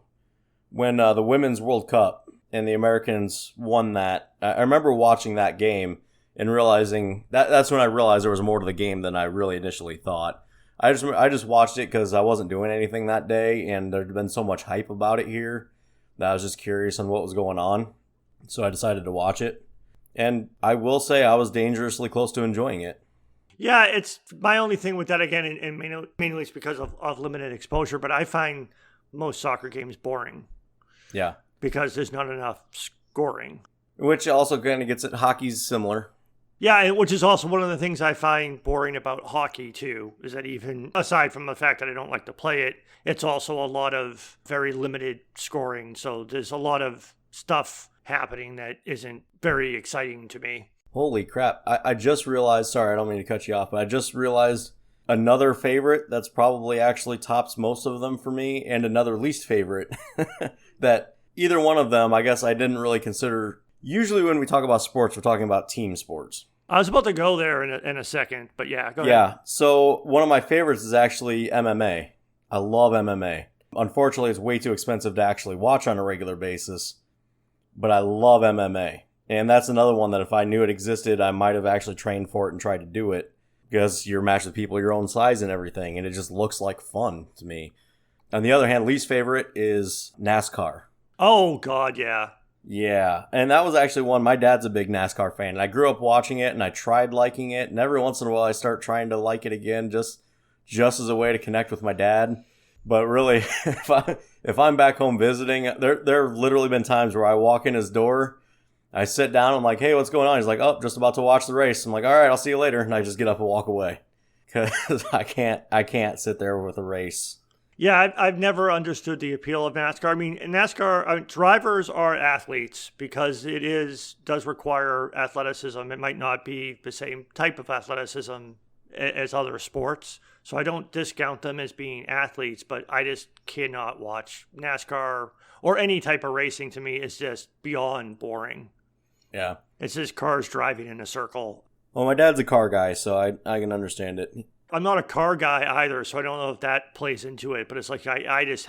when the Women's World Cup and the Americans won that. I remember watching that game and realizing that's when I realized there was more to the game than I really initially thought. I just watched it because I wasn't doing anything that day, and there'd been so much hype about it here that I was just curious on what was going on. So I decided to watch it. And I will say I was dangerously close to enjoying it. Yeah, it's my only thing with that, again, and mainly it's because of limited exposure, but I find most soccer games boring. Yeah. Because there's not enough scoring. Which also kind of gets it, hockey's similar. Yeah, which is also one of the things I find boring about hockey, too, is that even aside from the fact that I don't like to play it, it's also a lot of very limited scoring. So there's a lot of stuff happening that isn't very exciting to me. Holy crap. I just realized, sorry, I don't mean to cut you off, but I just realized another favorite that's probably actually tops most of them for me, and another least favorite that either one of them, I guess I didn't really consider. Usually when we talk about sports, we're talking about team sports. I was about to go there in a second, but yeah, go ahead. Yeah, so one of my favorites is actually MMA. I love MMA. Unfortunately, it's way too expensive to actually watch on a regular basis, but I love MMA. And that's another one that if I knew it existed, I might have actually trained for it and tried to do it, because you're matched with people your own size and everything, and it just looks like fun to me. On the other hand, least favorite is NASCAR. Oh, God, yeah. Yeah, and that was actually one. My dad's a big NASCAR fan, and I grew up watching it, and I tried liking it, and every once in a while I start trying to like it again just just as a way to connect with my dad. But really, if I'm back home visiting, there have literally been times where I walk in his door, I sit down, I'm like, hey, what's going on? He's like, oh, just about to watch the race. I'm like, all right, I'll see you later. And I just get up and walk away because I can't sit there with a race. Yeah, I've never understood the appeal of NASCAR. I mean, NASCAR drivers are athletes because does require athleticism. It might not be the same type of athleticism as other sports. So I don't discount them as being athletes, but I just cannot watch NASCAR or any type of racing. To me, it's just beyond boring. Yeah. It's just cars driving in a circle. Well, my dad's a car guy, so I can understand it. I'm not a car guy either, so I don't know if that plays into it, but it's like I just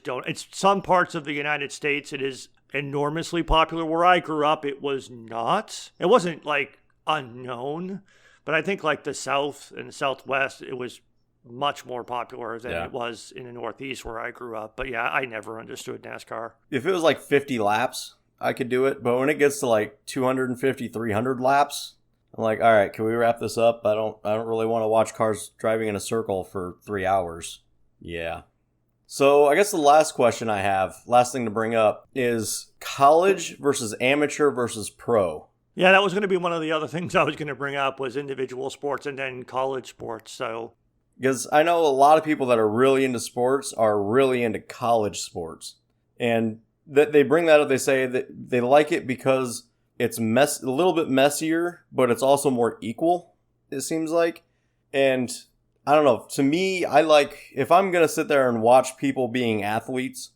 don't. It's some parts of the United States, it is enormously popular. Where I grew up, it was not. It wasn't like unknown, but I think like the South and the Southwest, it was much more popular than it was in the Northeast where I grew up. But yeah, I never understood NASCAR. If it was like 50 laps, I could do it. But when it gets to like 250, 300 laps, I'm like, all right, can we wrap this up? I don't really want to watch cars driving in a circle for 3 hours. Yeah. So I guess the last thing to bring up is college versus amateur versus pro. Yeah, that was going to be one of the other things I was going to bring up was individual sports and then college sports. So, because I know a lot of people that are really into sports are really into college sports. And that they bring that up, they say that they like it because it's a little bit messier, but it's also more equal, it seems like. And I don't know, to me, if I'm going to sit there and watch people being athletes,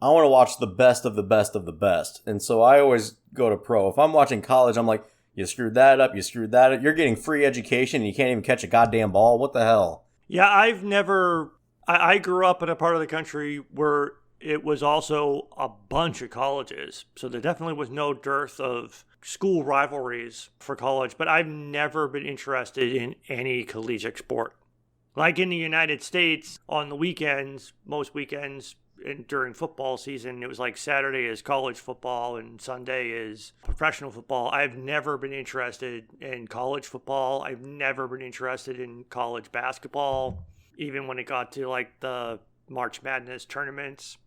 I want to watch the best of the best of the best. And so I always go to pro. If I'm watching college, I'm like, you screwed that up, You're getting free education and you can't even catch a goddamn ball. What the hell? Yeah, I grew up in a part of the country where it was also a bunch of colleges. So there definitely was no dearth of school rivalries for college, but I've never been interested in any collegiate sport. Like in the United States, on the weekends, most weekends, and during football season, it was like Saturday is college football and Sunday is professional football. I've never been interested in college football. I've never been interested in college basketball, even when it got to like the March Madness tournaments.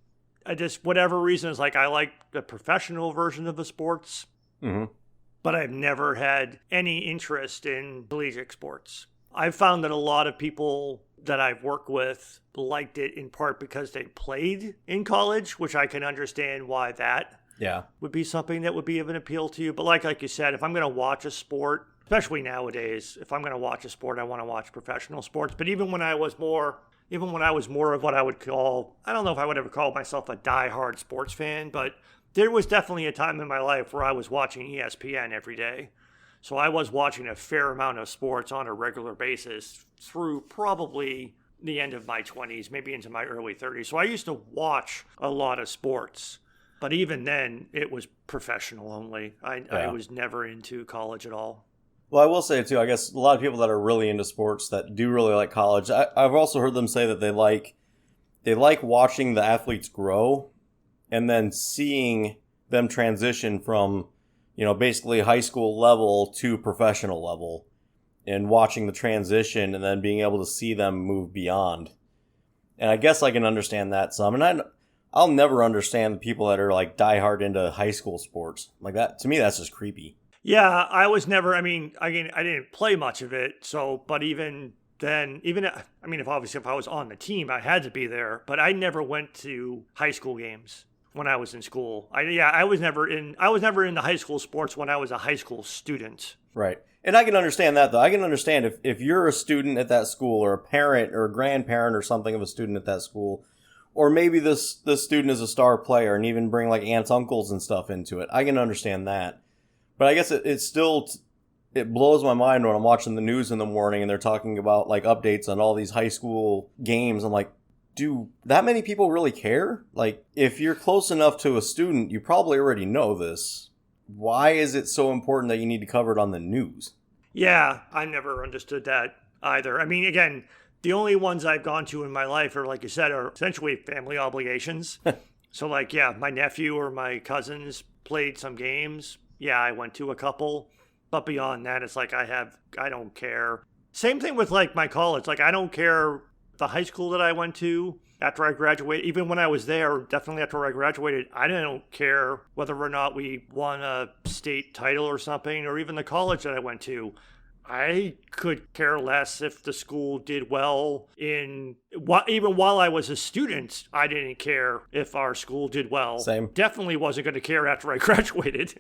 Whatever reason, is like I like the professional version of the sports, but I've never had any interest in collegiate sports. I've found that a lot of people that I've worked with liked it in part because they played in college, which I can understand why that would be something that would be of an appeal to you. But like you said, if I'm going to watch a sport, especially nowadays, if I'm going to watch a sport, I want to watch professional sports. But even when I was more of what I would call, I don't know if I would ever call myself a diehard sports fan, but there was definitely a time in my life where I was watching ESPN every day. So I was watching a fair amount of sports on a regular basis through probably the end of my 20s, maybe into my early 30s. So I used to watch a lot of sports, but even then it was professional only. I was never into college at all. Well, I will say too, I guess a lot of people that are really into sports that do really like college, I've also heard them say that they like watching the athletes grow and then seeing them transition from, basically high school level to professional level and watching the transition and then being able to see them move beyond. And I guess I can understand that some. And I'll never understand the people that are like diehard into high school sports. Like that, to me, that's just creepy. Yeah, I was never, I didn't play much of it. So, but even then, if I was on the team, I had to be there, but I never went to high school games when I was in school. I was never in the high school sports when I was a high school student. Right. And I can understand that, though. I can understand if you're a student at that school or a parent or a grandparent or something of a student at that school, or maybe this student is a star player and even bring like aunts, uncles and stuff into it. I can understand that. But I guess it blows my mind when I'm watching the news in the morning and they're talking about like updates on all these high school games. I'm like, do that many people really care? Like, if you're close enough to a student, you probably already know this. Why is it so important that you need to cover it on the news? Yeah, I never understood that either. I mean, again, the only ones I've gone to in my life are, like you said, are essentially family obligations. So like, yeah, my nephew or my cousins played some games. Yeah, I went to a couple. But beyond that, it's like I don't care. Same thing with like my college. Like I don't care the high school that I went to after I graduated, even when I was there, definitely after I graduated, I didn't care whether or not we won a state title or something, or even the college that I went to. I could care less if the school did well even while I was a student. I didn't care if our school did well. Same. Definitely wasn't going to care after I graduated.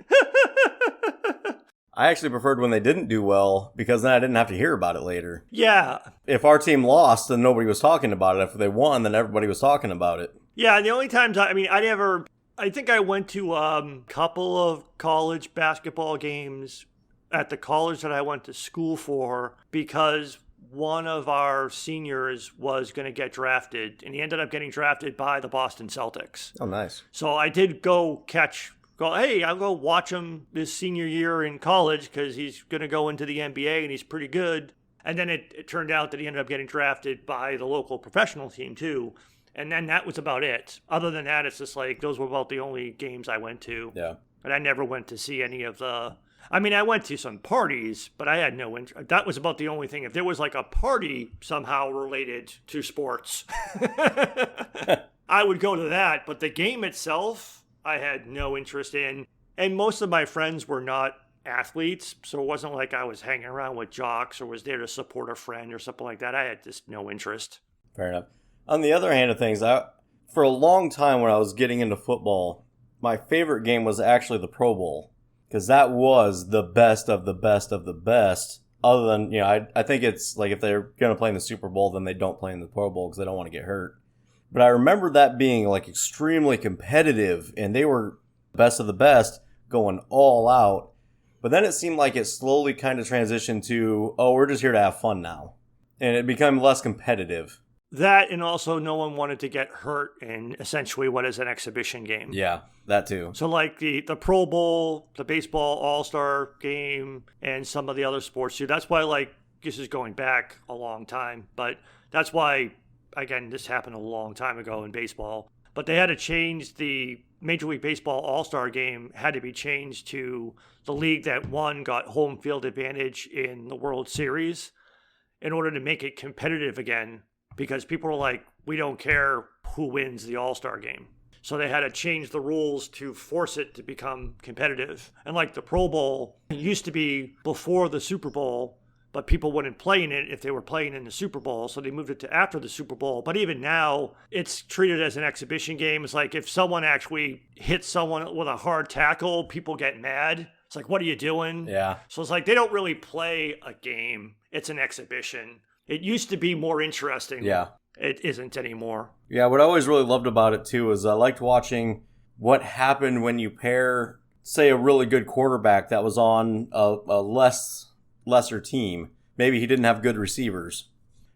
I actually preferred when they didn't do well because then I didn't have to hear about it later. Yeah. If our team lost, then nobody was talking about it. If they won, then everybody was talking about it. Yeah, the only times, I think I went to a couple of college basketball games at the college that I went to school for because one of our seniors was going to get drafted, and he ended up getting drafted by the Boston Celtics. Oh, nice. So I did hey, I'll go watch him this senior year in college because he's going to go into the NBA and he's pretty good. And then it turned out that he ended up getting drafted by the local professional team too. And then that was about it. Other than that, it's just like those were about the only games I went to. Yeah. And I never went to see any of I went to some parties, but I had no interest. That was about the only thing. If there was like a party somehow related to sports, I would go to that. But the game itself, I had no interest in. And most of my friends were not athletes, so it wasn't like I was hanging around with jocks or was there to support a friend or something like that. I had just no interest. Fair enough. On the other hand of things, for a long time when I was getting into football, my favorite game was actually the Pro Bowl because that was the best of the best of the best. Other than, I think it's like if they're going to play in the Super Bowl, then they don't play in the Pro Bowl because they don't want to get hurt. But I remember that being like extremely competitive, and they were best of the best, going all out. But then it seemed like it slowly kind of transitioned to, we're just here to have fun now. And it became less competitive. That, and also no one wanted to get hurt in essentially what is an exhibition game. Yeah, that too. So like the Pro Bowl, the baseball all-star game, and some of the other sports too. That's why this is going back a long time. But that's why, again, this happened a long time ago in baseball. But they had to change the Major League Baseball All-Star game had to be changed to the league that won got home field advantage in the World Series in order to make it competitive again. Because people were like, we don't care who wins the All-Star game. So they had to change the rules to force it to become competitive. And like the Pro Bowl, it used to be before the Super Bowl, but people wouldn't play in it if they were playing in the Super Bowl. So they moved it to after the Super Bowl. But even now, it's treated as an exhibition game. It's like if someone actually hits someone with a hard tackle, people get mad. It's like, what are you doing? Yeah. So it's like they don't really play a game. It's an exhibition. It used to be more interesting. Yeah. It isn't anymore. Yeah, what I always really loved about it, too, is I liked watching what happened when you pair, say, a really good quarterback that was on a lesser team. Maybe he didn't have good receivers.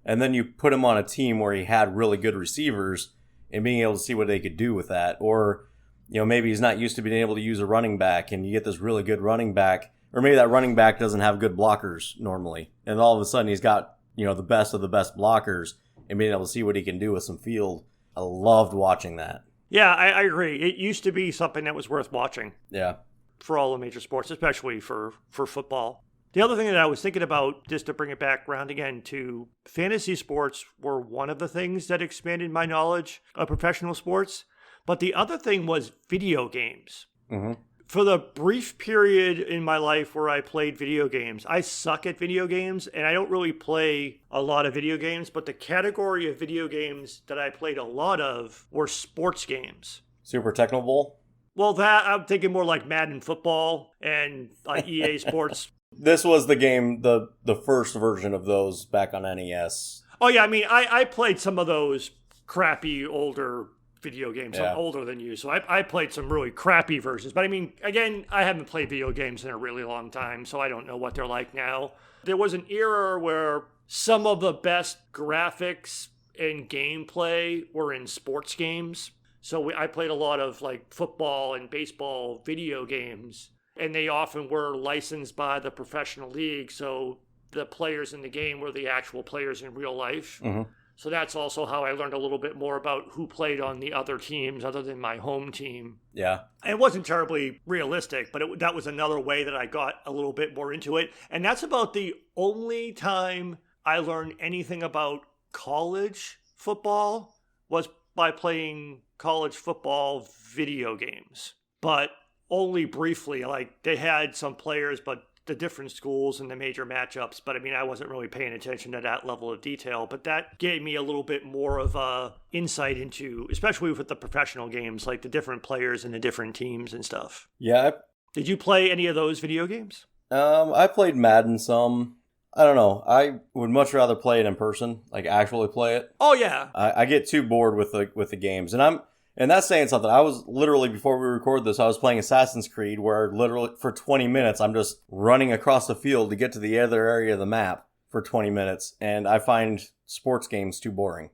And then you put him on a team where he had really good receivers and being able to see what they could do with that. Or, maybe he's not used to being able to use a running back and you get this really good running back. Or maybe that running back doesn't have good blockers normally. And all of a sudden he's got the best of the best blockers and being able to see what he can do with some field. I loved watching that. Yeah, I agree. It used to be something that was worth watching. Yeah. For all the major sports, especially for football. The other thing that I was thinking about, just to bring it back around again to fantasy sports, were one of the things that expanded my knowledge of professional sports. But the other thing was video games. Mm-hmm. For the brief period in my life where I played video games, I suck at video games and I don't really play a lot of video games, but the category of video games that I played a lot of were sports games. Super Techno Bowl? Well, that I'm thinking more like Madden football and like EA Sports. This was the game, the first version of those back on NES. Oh yeah, I played some of those crappy older video games. Yeah. I'm older than you, so I played some really crappy versions. But again, I haven't played video games in a really long time, so I don't know what they're like now. There was an era where some of the best graphics and gameplay were in sports games. So I played a lot of like football and baseball video games, and they often were licensed by the professional league. So the players in the game were the actual players in real life. Mm-hmm. So that's also how I learned a little bit more about who played on the other teams other than my home team. Yeah. And it wasn't terribly realistic, but that was another way that I got a little bit more into it. And that's about the only time I learned anything about college football was by playing college football video games, but only briefly. Like they had some players, but the different schools and the major matchups. But I mean, I wasn't really paying attention to that level of detail, but that gave me a little bit more of a insight into, especially with the professional games, like the different players and the different teams and stuff. Yeah. Did you play any of those video games? I played Madden some. I don't know. I would much rather play it in person, like actually play it. Oh yeah. I get too bored with the games, and that's saying something. I was literally, before we record this, I was playing Assassin's Creed, where literally for 20 minutes I'm just running across the field to get to the other area of the map for 20 minutes, and I find sports games too boring.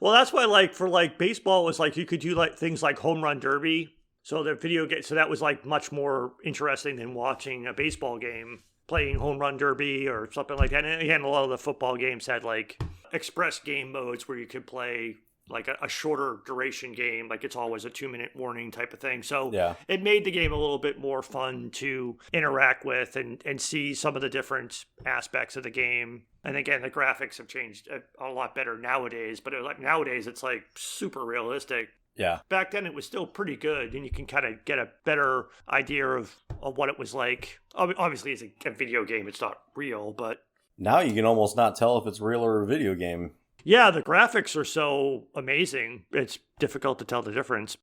Well, that's why, like, for like baseball was like you could do like things like home run derby. So the video game, so that was like much more interesting than watching a baseball game, playing home run derby or something like that. And again, a lot of the football games had like express game modes where you could play like a shorter duration game, like it's always a 2-minute warning type of thing. So Yeah. it made the game a little bit more fun to interact with and see some of the different aspects of the game. And again, the graphics have changed a lot better nowadays, but like nowadays it's like super realistic. Yeah. Back then it was still pretty good, and you can kind of get a better idea of what it was like. Obviously, it's a video game, it's not real, but Now you can almost not tell if it's real or a video game. yeah, the graphics are so amazing, it's difficult to tell the difference.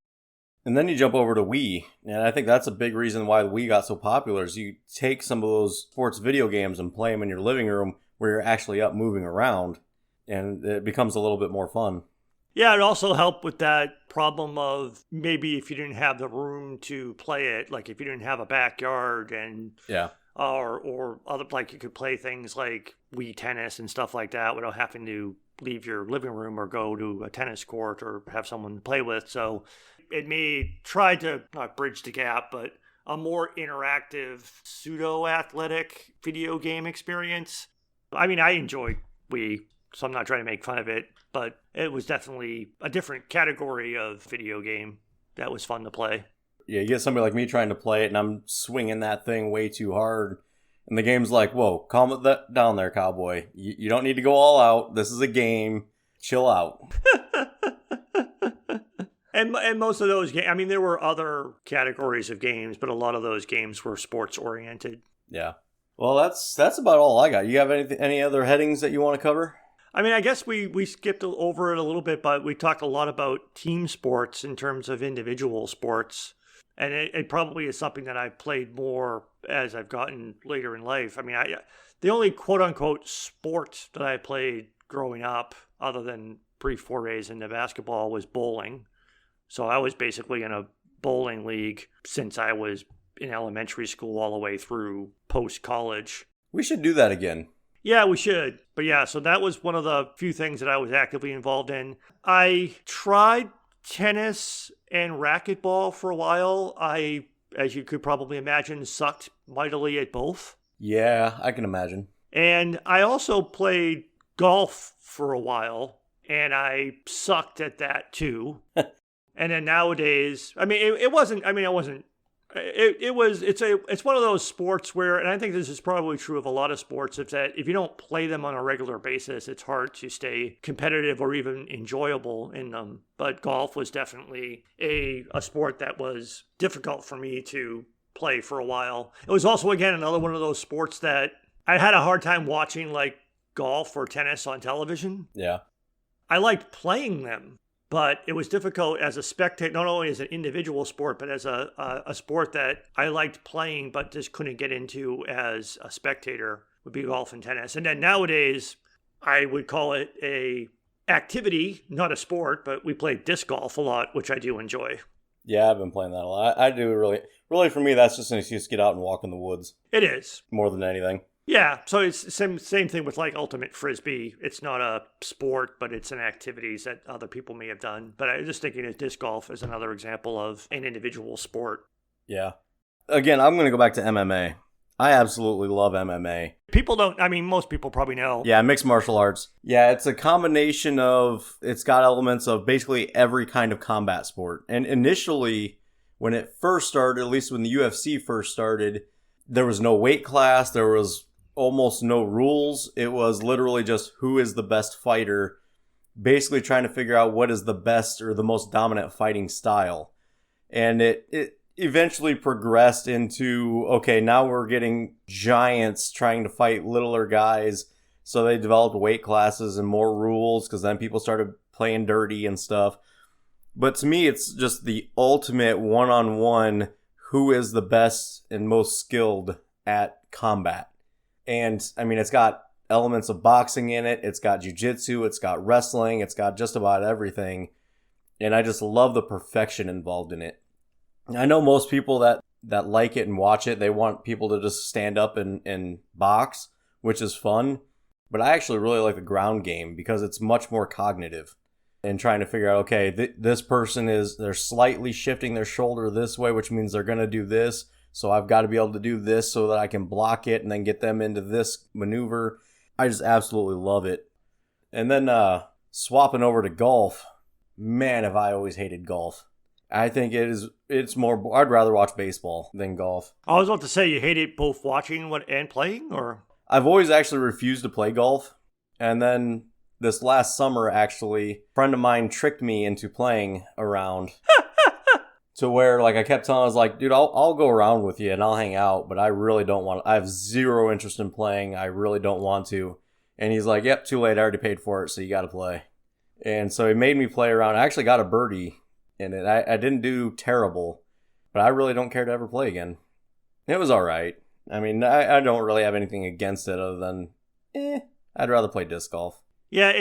And then you jump over to Wii, and I think that's a big reason why the Wii got so popular, is you take some of those sports video games and play them in your living room where you're actually up moving around, and it becomes a little bit more fun. Yeah, it also helped with that problem of maybe if you didn't have the room to play it, like if you didn't have a backyard and Yeah. or other, like you could play things like Wii tennis and stuff like that without having to leave your living room or go to a tennis court or have someone to play with. So it tried to not bridge the gap, but a more interactive pseudo-athletic video game experience. I mean, I enjoyed Wii, so I'm not trying to make fun of it, but it was definitely a different category of video game that was fun to play. Yeah, you get somebody like me trying to play it, and I'm swinging that thing way too hard. And the game's like, whoa, calm it down there, cowboy. You don't need to go all out. This is a game. Chill out. And most of those games, I mean, there were other categories of games, but a lot of those games were sports-oriented. Yeah. Well, that's about all I got. You have any other headings that you want to cover? I mean, I guess we skipped over it a little bit, but we talked a lot about team sports in terms of individual sports. And it probably is something that I've played more as I've gotten later in life. I mean, the only quote-unquote sport that I played growing up, other than brief forays into basketball, was bowling. So I was basically in a bowling league since I was in elementary school all the way through post-college. We should do that again. Yeah, we should. But yeah, so that was one of the few things that I was actively involved in. I tried tennis and racquetball for a while. I, as you could probably imagine, sucked mightily at both. Yeah, I can imagine. And I also played golf for a while, and I sucked at that too. And then nowadays, I mean, it's one of those sports where, and I think this is probably true of a lot of sports, is that if you don't play them on a regular basis, it's hard to stay competitive or even enjoyable in them. But golf was definitely a sport that was difficult for me to play for a while. It was also, again, another one of those sports that I had a hard time watching, like golf or tennis on television. Yeah. I liked playing them, but it was difficult as a spectator, not only as an individual sport, but as a sport that I liked playing, but just couldn't get into as a spectator, would be golf and tennis. And then nowadays, I would call it a activity, not a sport, but we play disc golf a lot, which I do enjoy. Yeah, I've been playing that a lot. I do really for me, that's just an excuse to get out and walk in the woods. It is. More than anything. Yeah, so it's the same thing with like ultimate frisbee. It's not a sport, but it's an activity that other people may have done. But I was just thinking of disc golf as another example of an individual sport. Yeah. Again, I'm going to go back to MMA. I absolutely love MMA. Most people probably know. Yeah, mixed martial arts. Yeah, it's a combination it's got elements of basically every kind of combat sport. And initially, when it first started, at least when the UFC first started, there was no weight class. There was almost no rules. It was literally just who is the best fighter, basically trying to figure out what is the best or the most dominant fighting style. And it eventually progressed into, okay, now we're getting giants trying to fight littler guys. So they developed weight classes and more rules because then people started playing dirty and stuff. But to me, it's just the ultimate one-on-one who is the best and most skilled at combat. And, I mean, it's got elements of boxing in it. It's got jiu-jitsu. It's got wrestling. It's got just about everything. And I just love the perfection involved in it. I know most people that like it and watch it, they want people to just stand up and box, which is fun. But I actually really like the ground game because it's much more cognitive and trying to figure out, okay, this person they're slightly shifting their shoulder this way, which means they're going to do this. So I've got to be able to do this so that I can block it and then get them into this maneuver. I just absolutely love it. And then swapping over to golf, man, have I always hated golf. I think it's more, I'd rather watch baseball than golf. I was about to say, you hate it both watching and playing, or? I've always actually refused to play golf. And then this last summer, actually, a friend of mine tricked me into playing around to where, like, I kept telling him, I was like, dude, I'll go around with you and I'll hang out, but I really don't want to. I have zero interest in playing. I really don't want to. And he's like, yep, too late. I already paid for it, so you got to play. And so he made me play around. I actually got a birdie in it. I didn't do terrible, but I really don't care to ever play again. It was all right. I mean, I don't really have anything against it other than, I'd rather play disc golf. Yeah,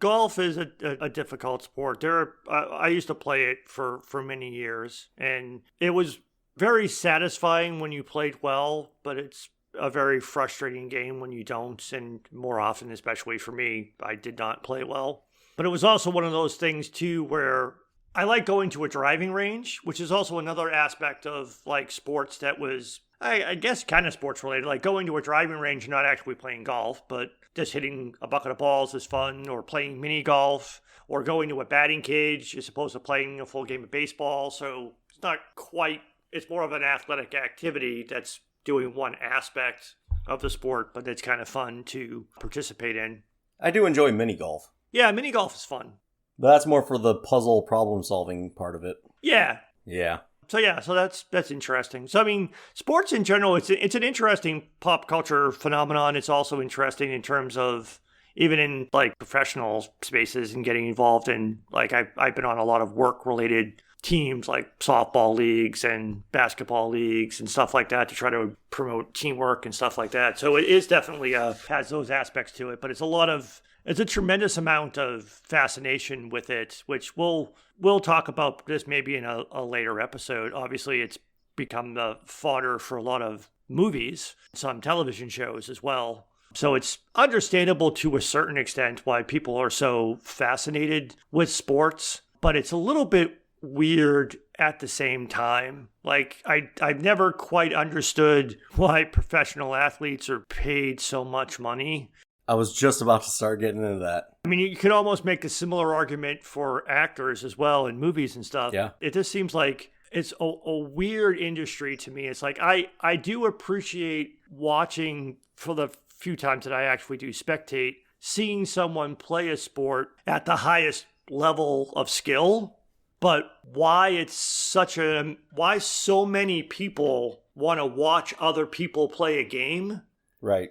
golf is a difficult sport. I used to play it for many years, and it was very satisfying when you played well, but it's a very frustrating game when you don't, and more often, especially for me, I did not play well. But it was also one of those things, too, where I like going to a driving range, which is also another aspect of, like, sports that was, I guess, kind of sports related. Like going to a driving range and not actually playing golf, but just hitting a bucket of balls is fun, or playing mini golf, or going to a batting cage as opposed to playing a full game of baseball. So it's not quite, it's more of an athletic activity that's doing one aspect of the sport, but it's kind of fun to participate in. I do enjoy mini golf. Yeah, mini golf is fun. But that's more for the puzzle problem solving part of it. Yeah. Yeah. So that's interesting. So I mean, sports in general, it's an interesting pop culture phenomenon. It's also interesting in terms of even in like professional spaces and getting involved in, like, I've been on a lot of work related teams like softball leagues and basketball leagues and stuff like that to try to promote teamwork and stuff like that. So it is definitely has those aspects to it, but it's a tremendous amount of fascination with it, which we'll talk about this maybe in a later episode. Obviously, it's become the fodder for a lot of movies, some television shows as well. So it's understandable to a certain extent why people are so fascinated with sports, but it's a little bit weird at the same time. Like, I've never quite understood why professional athletes are paid so much money. I was just about to start getting into that. I mean, you could almost make a similar argument for actors as well in movies and stuff. Yeah. It just seems like it's a weird industry to me. It's like I do appreciate watching, for the few times that I actually do spectate, seeing someone play a sport at the highest level of skill. But why so many people want to watch other people play a game, right,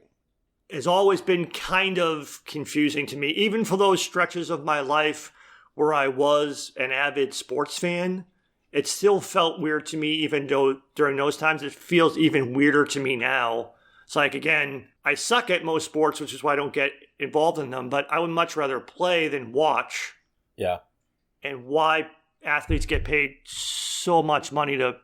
has always been kind of confusing to me. Even for those stretches of my life where I was an avid sports fan, it still felt weird to me, even though during those times it feels even weirder to me now. It's like, again, I suck at most sports, which is why I don't get involved in them, but I would much rather play than watch. Yeah. And why athletes get paid so much money to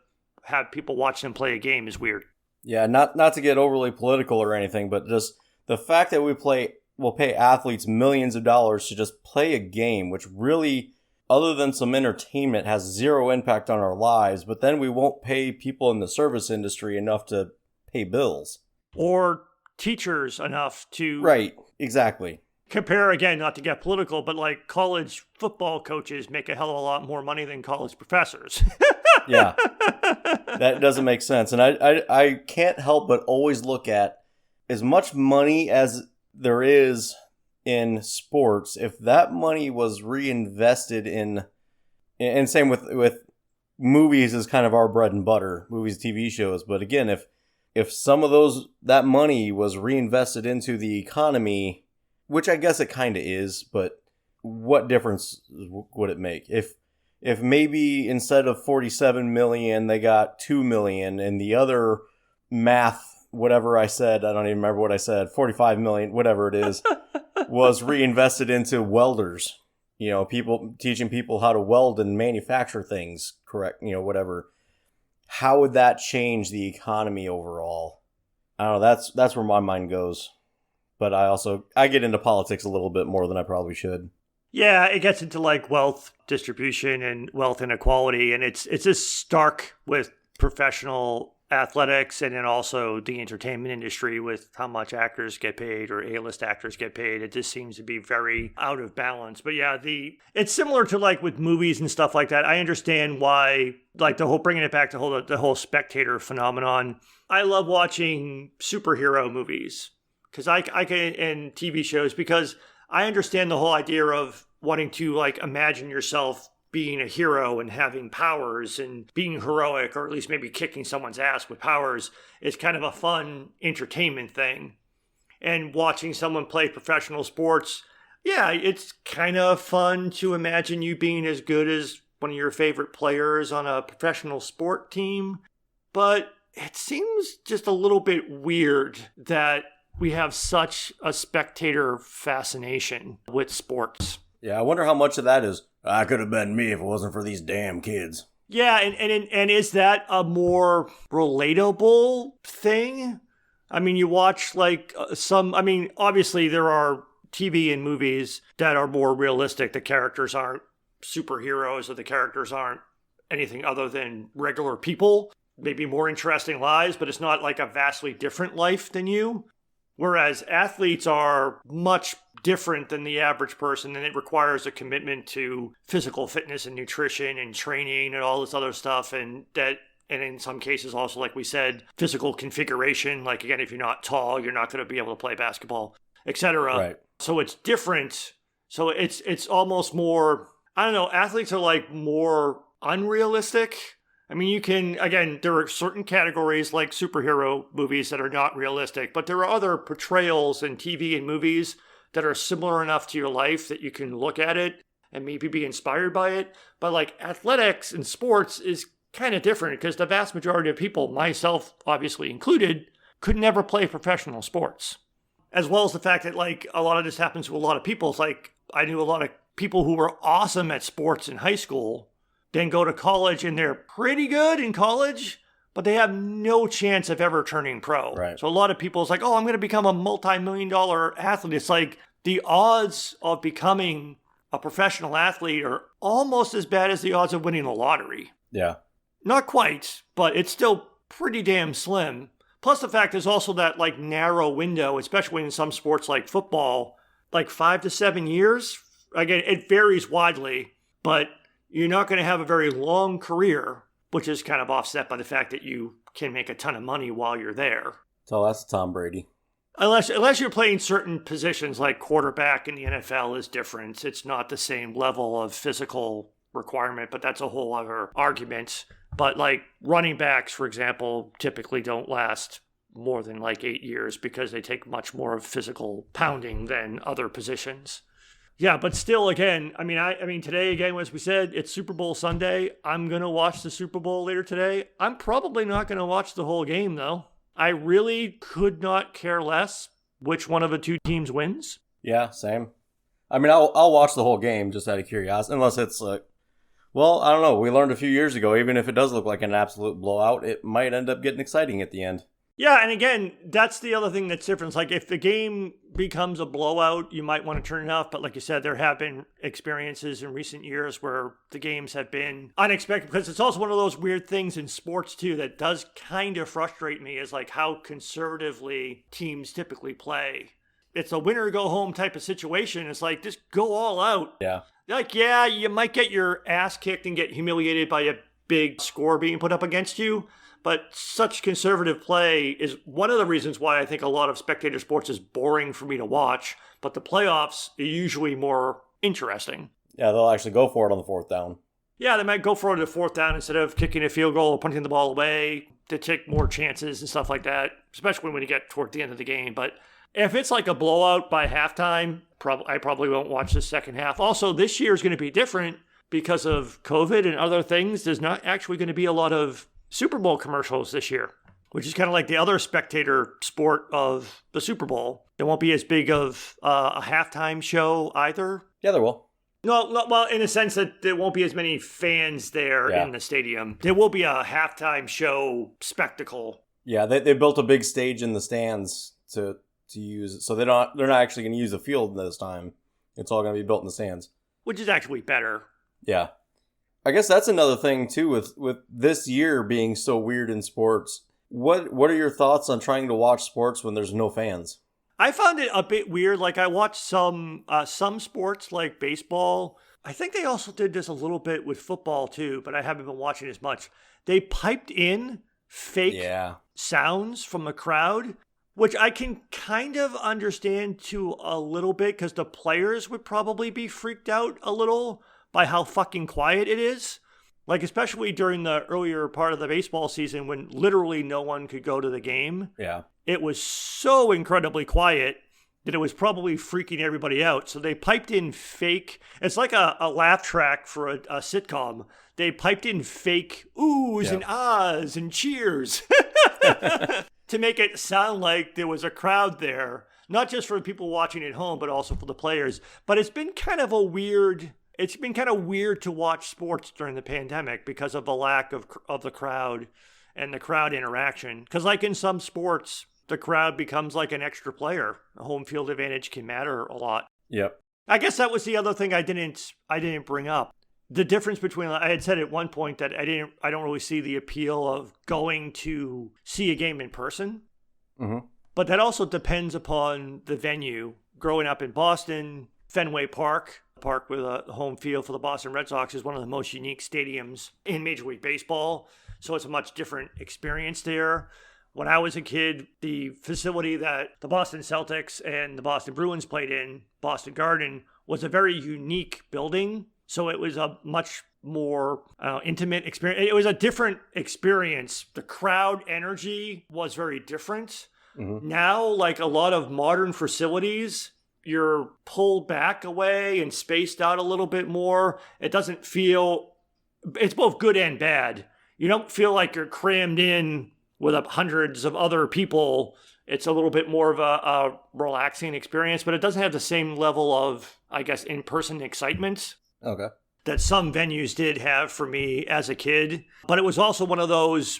have people watch them play a game is weird. Yeah, not to get overly political or anything, but just the fact that we'll pay athletes millions of dollars to just play a game, which really, other than some entertainment, has zero impact on our lives, but then we won't pay people in the service industry enough to pay bills. Or teachers enough to... Right, exactly. Compare, again, not to get political, but like college football coaches make a hell of a lot more money than college professors. Yeah, that doesn't make sense. And I can't help but always look at as much money as there is in sports, if that money was reinvested in, and same with movies is kind of our bread and butter, movies, TV shows. But again, if some of that money was reinvested into the economy, which I guess it kind of is, but what difference would it make if maybe instead of 47 million they got 2 million, and the other math, whatever I said, I don't even remember what I said, 45 million, whatever it is, was reinvested into welders. People teaching people how to weld and manufacture things, correct? Whatever. How would that change the economy overall? I don't know. That's where my mind goes. But I get into politics a little bit more than I probably should. Yeah, it gets into like wealth distribution and wealth inequality, and it's just stark with professional athletics and then also the entertainment industry with how much actors get paid or A-list actors get paid. It just seems to be very out of balance. But yeah, it's similar to like with movies and stuff like that. I understand why, like bringing it back to the whole spectator phenomenon. I love watching superhero movies because I can, and TV shows, because I understand the whole idea of wanting to like imagine yourself being a hero and having powers and being heroic, or at least maybe kicking someone's ass with powers, is kind of a fun entertainment thing. And watching someone play professional sports, yeah, it's kind of fun to imagine you being as good as one of your favorite players on a professional sport team. But it seems just a little bit weird that we have such a spectator fascination with sports. Yeah, I wonder how much of that is, I could have been me if it wasn't for these damn kids. Yeah, and is that a more relatable thing? I mean, you watch like obviously there are TV and movies that are more realistic. The characters aren't superheroes, or the characters aren't anything other than regular people. Maybe more interesting lives, but it's not like a vastly different life than you. Whereas athletes are much different than the average person, and it requires a commitment to physical fitness and nutrition and training and all this other stuff, and in some cases also, like we said, physical configuration. Like, again, if you're not tall, you're not going to be able to play basketball, etc. Right. So it's different. So it's almost more, I don't know, athletes are like more unrealistic. I mean, there are certain categories like superhero movies that are not realistic, but there are other portrayals in TV and movies that are similar enough to your life that you can look at it and maybe be inspired by it. But like athletics and sports is kind of different, because the vast majority of people, myself obviously included, could never play professional sports. As well as the fact that like a lot of this happens to a lot of people. It's like I knew a lot of people who were awesome at sports in high school, then go to college and they're pretty good in college, but they have no chance of ever turning pro. Right. So a lot of people, it's like, oh, I'm going to become a multi-million-dollar athlete. It's like the odds of becoming a professional athlete are almost as bad as the odds of winning the lottery. Yeah. Not quite, but it's still pretty damn slim. Plus the fact there's also that like narrow window, especially in some sports like football, like 5 to 7 years. Again, it varies widely, but you're not going to have a very long career, which is kind of offset by the fact that you can make a ton of money while you're there. So that's Tom Brady. Unless you're playing certain positions like quarterback in the NFL is different. It's not the same level of physical requirement, but that's a whole other argument. But like running backs, for example, typically don't last more than like 8 years because they take much more of physical pounding than other positions. Yeah, but still, again, I mean, today, again, as we said, it's Super Bowl Sunday. I'm going to watch the Super Bowl later today. I'm probably not going to watch the whole game, though. I really could not care less which one of the two teams wins. Yeah, same. I mean, I'll watch the whole game just out of curiosity, unless it's like, well, I don't know. We learned a few years ago, even if it does look like an absolute blowout, it might end up getting exciting at the end. Yeah, and again, that's the other thing that's different. It's like if the game becomes a blowout, you might want to turn it off. But like you said, there have been experiences in recent years where the games have been unexpected, because it's also one of those weird things in sports too that does kind of frustrate me, is like how conservatively teams typically play. It's a winner go home type of situation. It's like, just go all out. Yeah. Like, yeah, you might get your ass kicked and get humiliated by a big score being put up against you. But such conservative play is one of the reasons why I think a lot of spectator sports is boring for me to watch. But the playoffs are usually more interesting. Yeah, they'll actually go for it on the fourth down. Yeah, they might go for it at fourth down instead of kicking a field goal or punting the ball away to take more chances and stuff like that, especially when you get toward the end of the game. But if it's like a blowout by halftime, I probably won't watch the second half. Also, this year is going to be different because of COVID and other things. There's not actually going to be a lot of Super Bowl commercials this year, which is kind of like the other spectator sport of the Super Bowl. There won't be as big of a halftime show either. Yeah, there will. No, well, in a sense that there won't be as many fans there in the stadium. There will be a halftime show spectacle. Yeah, they built a big stage in the stands to use it, so they're not actually going to use the field this time. It's all going to be built in the stands, which is actually better. Yeah. I guess that's another thing, too, with this year being so weird in sports. What are your thoughts on trying to watch sports when there's no fans? I found it a bit weird. Like, I watched some sports, like baseball. I think they also did this a little bit with football, too, but I haven't been watching as much. They piped in fake sounds from the crowd, which I can kind of understand to a little bit, because the players would probably be freaked out a little by how fucking quiet it is. Like, especially during the earlier part of the baseball season when literally no one could go to the game. Yeah. It was so incredibly quiet that it was probably freaking everybody out. So they piped in fake, it's like a laugh track for a sitcom. They piped in fake oohs and ahs and cheers to make it sound like there was a crowd there. Not just for people watching at home, but also for the players. But it's been kind of weird to watch sports during the pandemic because of the lack of the crowd and the crowd interaction. Because like in some sports, the crowd becomes like an extra player. A home field advantage can matter a lot. Yep. I guess that was the other thing I didn't bring up. The difference between, I had said at one point that I don't really see the appeal of going to see a game in person. Mm-hmm. But that also depends upon the venue. Growing up in Boston, Fenway Park with a home field for the Boston Red Sox, is one of the most unique stadiums in Major League Baseball. So it's a much different experience there. When I was a kid, the facility that the Boston Celtics and the Boston Bruins played in, Boston Garden, was a very unique building. So it was a much more intimate experience. It was a different experience. The crowd energy was very different. Mm-hmm. Now, like a lot of modern facilities, you're pulled back away and spaced out a little bit more. It doesn't feel, it's both good and bad. You don't feel like you're crammed in with hundreds of other people. It's a little bit more of a relaxing experience, but it doesn't have the same level of, I guess, in-person excitement. Okay. That some venues did have for me as a kid. But it was also one of those,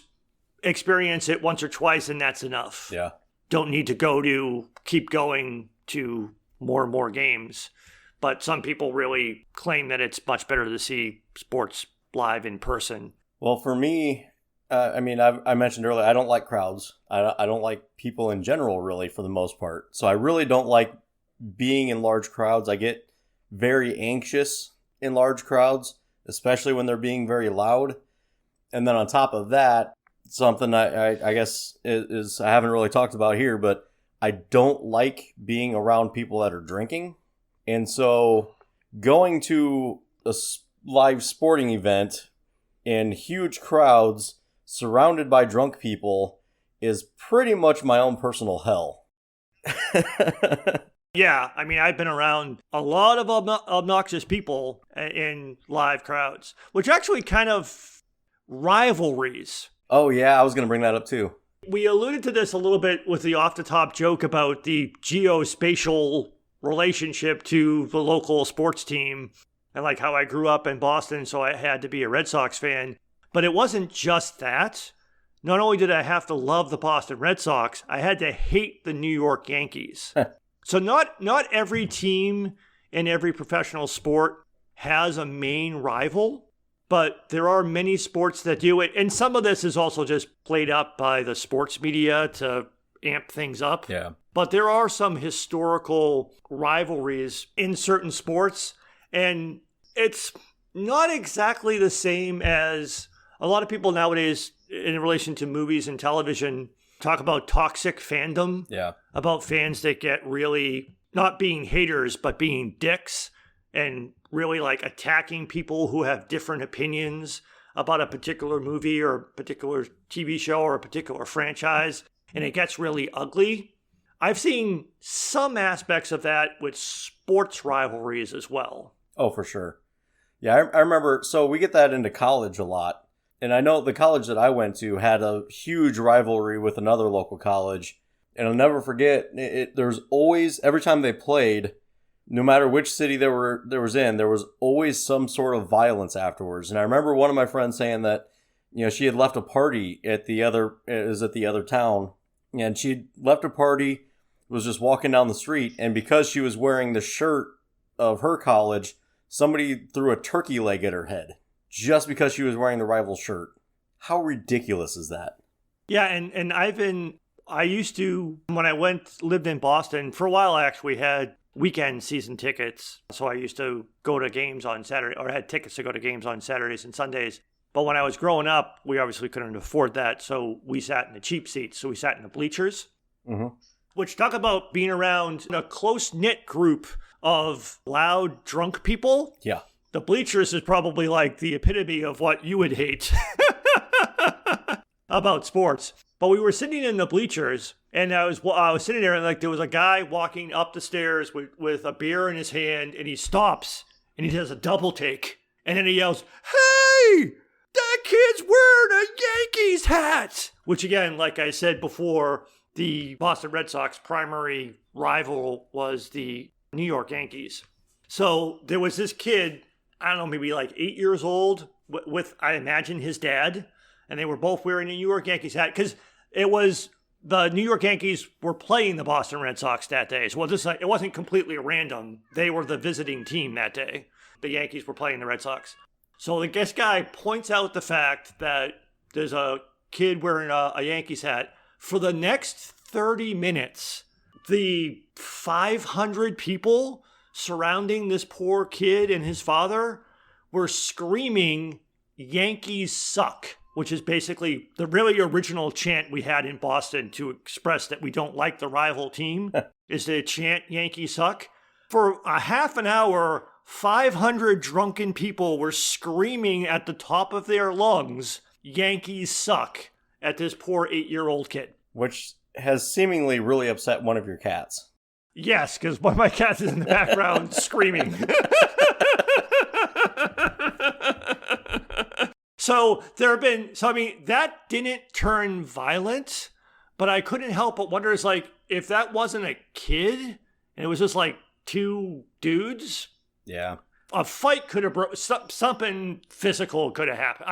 experience it once or twice and that's enough. Yeah. Don't need to keep going to more and more games. But some people really claim that it's much better to see sports live in person. Well, for me, I mentioned earlier, I don't like crowds. I don't like people in general, really, for the most part. So I really don't like being in large crowds. I get very anxious in large crowds, especially when they're being very loud. And then on top of that, something I guess is I haven't really talked about here, but I don't like being around people that are drinking. And so going to a live sporting event in huge crowds surrounded by drunk people is pretty much my own personal hell. Yeah, I mean, I've been around a lot of obnoxious people in live crowds, which actually kind of rivalries. Oh, yeah, I was going to bring that up too. We alluded to this a little bit with the off-the-top joke about the geospatial relationship to the local sports team and like how I grew up in Boston, so I had to be a Red Sox fan. But it wasn't just that. Not only did I have to love the Boston Red Sox, I had to hate the New York Yankees. So not every team in every professional sport has a main rival, but there are many sports that do it. And some of this is also just played up by the sports media to amp things up. Yeah. But there are some historical rivalries in certain sports, and it's not exactly the same as A lot of people nowadays, in relation to movies and television, talk about toxic fandom. Yeah. About fans that get really not being haters, but being dicks and really like attacking people who have different opinions about a particular movie or a particular TV show or a particular franchise. And it gets really ugly. I've seen some aspects of that with sports rivalries as well. Oh, for sure. Yeah, I remember. So we get that into college a lot. And I know the college that I went to had a huge rivalry with another local college. And I'll never forget, there's always, every time they played, no matter which city there was always some sort of violence afterwards. And I remember one of my friends saying that, she had left a party at the other town. And she'd left a party, was just walking down the street. And because she was wearing the shirt of her college, somebody threw a turkey leg at her head. Just because she was wearing the rival shirt. How ridiculous is that? Yeah, and I used to, when I lived in Boston, for a while I actually had weekend season tickets. So I used to go to games on Saturday, or had tickets to go to games on Saturdays and Sundays. But when I was growing up, we obviously couldn't afford that. So we sat in the cheap seats. So we sat in the bleachers. Mm-hmm. Which, talk about being around a close-knit group of loud, drunk people. Yeah. The bleachers is probably like the epitome of what you would hate about sports. But we were sitting in the bleachers, and I was sitting there, and like there was a guy walking up the stairs with a beer in his hand, and he stops, and he does a double take, and then he yells, "Hey, that kid's wearing a Yankees hat!" Which again, like I said before, the Boston Red Sox primary rival was the New York Yankees. So there was this kid, I don't know, maybe like 8 years old, with I imagine his dad, and they were both wearing a New York Yankees hat because it was the New York Yankees were playing the Boston Red Sox that day. So it wasn't completely random. They were the visiting team that day. The Yankees were playing the Red Sox. So this guy points out the fact that there's a kid wearing a Yankees hat. For the next 30 minutes, the 500 people surrounding this poor kid and his father were screaming, "Yankees suck," which is basically the really original chant we had in Boston to express that we don't like the rival team, is to chant "Yankees suck." For a half an hour, 500 drunken people were screaming at the top of their lungs, "Yankees suck," at this poor 8-year-old kid. Which has seemingly really upset one of your cats. Yes, because one of my cats is in the background screaming. So that didn't turn violent, but I couldn't help but wonder, if that wasn't a kid and it was just like two dudes. Yeah. A fight could have something physical could have happened.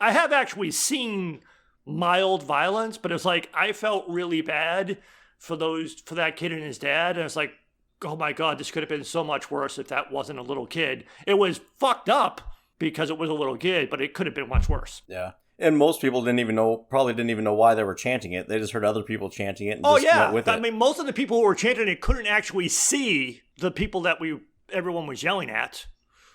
I have actually seen mild violence, but it's like I felt really bad for that kid and his dad, and it's like, oh my God, this could have been so much worse if that wasn't a little kid. It was fucked up because it was a little kid, but it could have been much worse. Yeah. And most people probably didn't even know why they were chanting it. They just heard other people chanting it and just went with it. I mean, most of the people who were chanting it couldn't actually see the people that everyone was yelling at.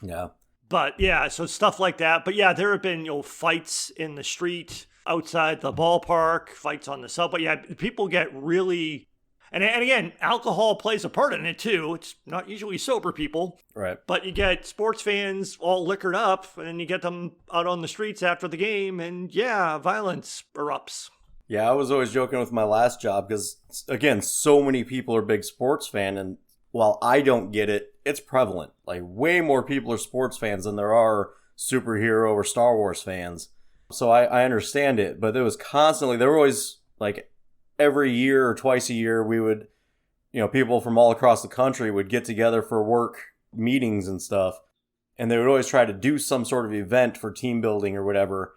Yeah. But yeah, so stuff like that. But yeah, there have been, fights in the street, outside the ballpark, fights on the subway. Yeah, people get really... And again, alcohol plays a part in it too. It's not usually sober people. Right. But you get sports fans all liquored up, and then you get them out on the streets after the game, and yeah, violence erupts. Yeah, I was always joking with my last job because, again, so many people are big sports fans, and while I don't get it, it's prevalent. Like, way more people are sports fans than there are superhero or Star Wars fans. So I understand it, but there were always, like, every year or twice a year, we would, people from all across the country would get together for work meetings and stuff. And they would always try to do some sort of event for team building or whatever.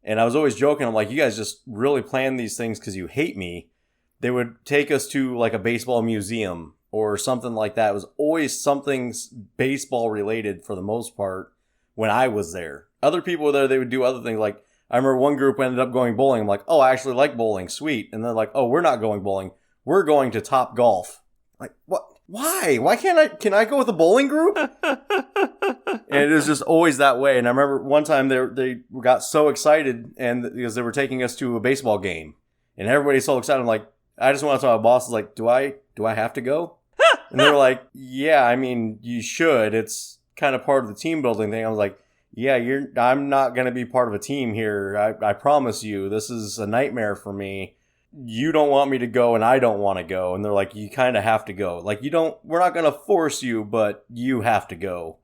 And I was always joking. I'm like, you guys just really plan these things because you hate me. They would take us to like a baseball museum or something like that. It was always something baseball related for the most part when I was there. Other people were there, they would do other things. Like, I remember one group ended up going bowling. I'm like, oh, I actually like bowling. Sweet. And they're like, oh, we're not going bowling. We're going to Top Golf. Like, what? Why? Why can't I? Can I go with a bowling group? And it was just always that way. And I remember one time they got so excited and because they were taking us to a baseball game, and everybody's so excited. I'm like, I just want to tell my boss, like, do I have to go? And they were like, yeah, I mean, you should. It's kind of part of the team building thing. I was like, yeah, I'm not going to be part of a team here. I promise you, this is a nightmare for me. You don't want me to go and I don't want to go. And they're like, you kind of have to go. Like, we're not going to force you, but you have to go.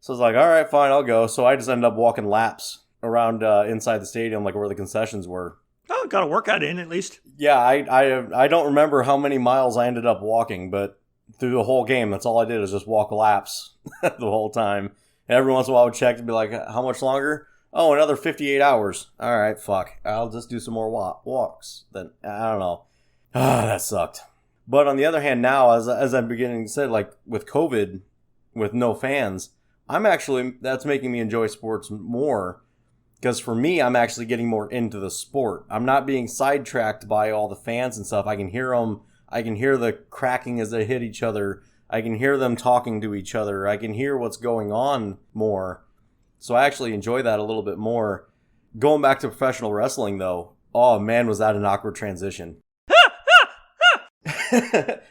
So I was like, all right, fine, I'll go. So I just ended up walking laps around inside the stadium, like where the concessions were. Oh, got a workout in at least. Yeah, I don't remember how many miles I ended up walking, but through the whole game, that's all I did was just walk laps the whole time. And every once in a while I would check to be like, how much longer? Oh, another 58 hours. All right, fuck. I'll just do some more walks. Then I don't know. That sucked. But on the other hand, now, as I'm beginning to say, like with COVID, with no fans, that's making me enjoy sports more. Because for me, I'm actually getting more into the sport. I'm not being sidetracked by all the fans and stuff. I can hear them. I can hear the cracking as they hit each other. I can hear them talking to each other. I can hear what's going on more. So I actually enjoy that a little bit more. Going back to professional wrestling, though, oh man, was that an awkward transition.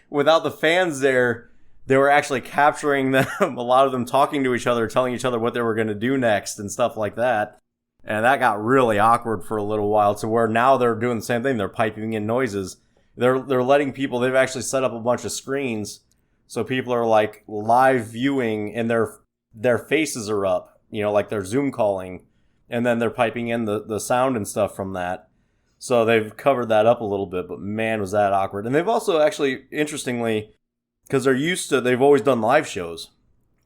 Without the fans there, they were actually capturing them, a lot of them talking to each other, telling each other what they were going to do next and stuff like that. And that got really awkward for a little while to where now they're doing the same thing. They're piping in noises. They're letting people, they've actually set up a bunch of screens so people are like live viewing and their faces are up, like they're Zoom calling, and then they're piping in the sound and stuff from that. So they've covered that up a little bit, but man, was that awkward. And they've also actually, interestingly, because they've always done live shows.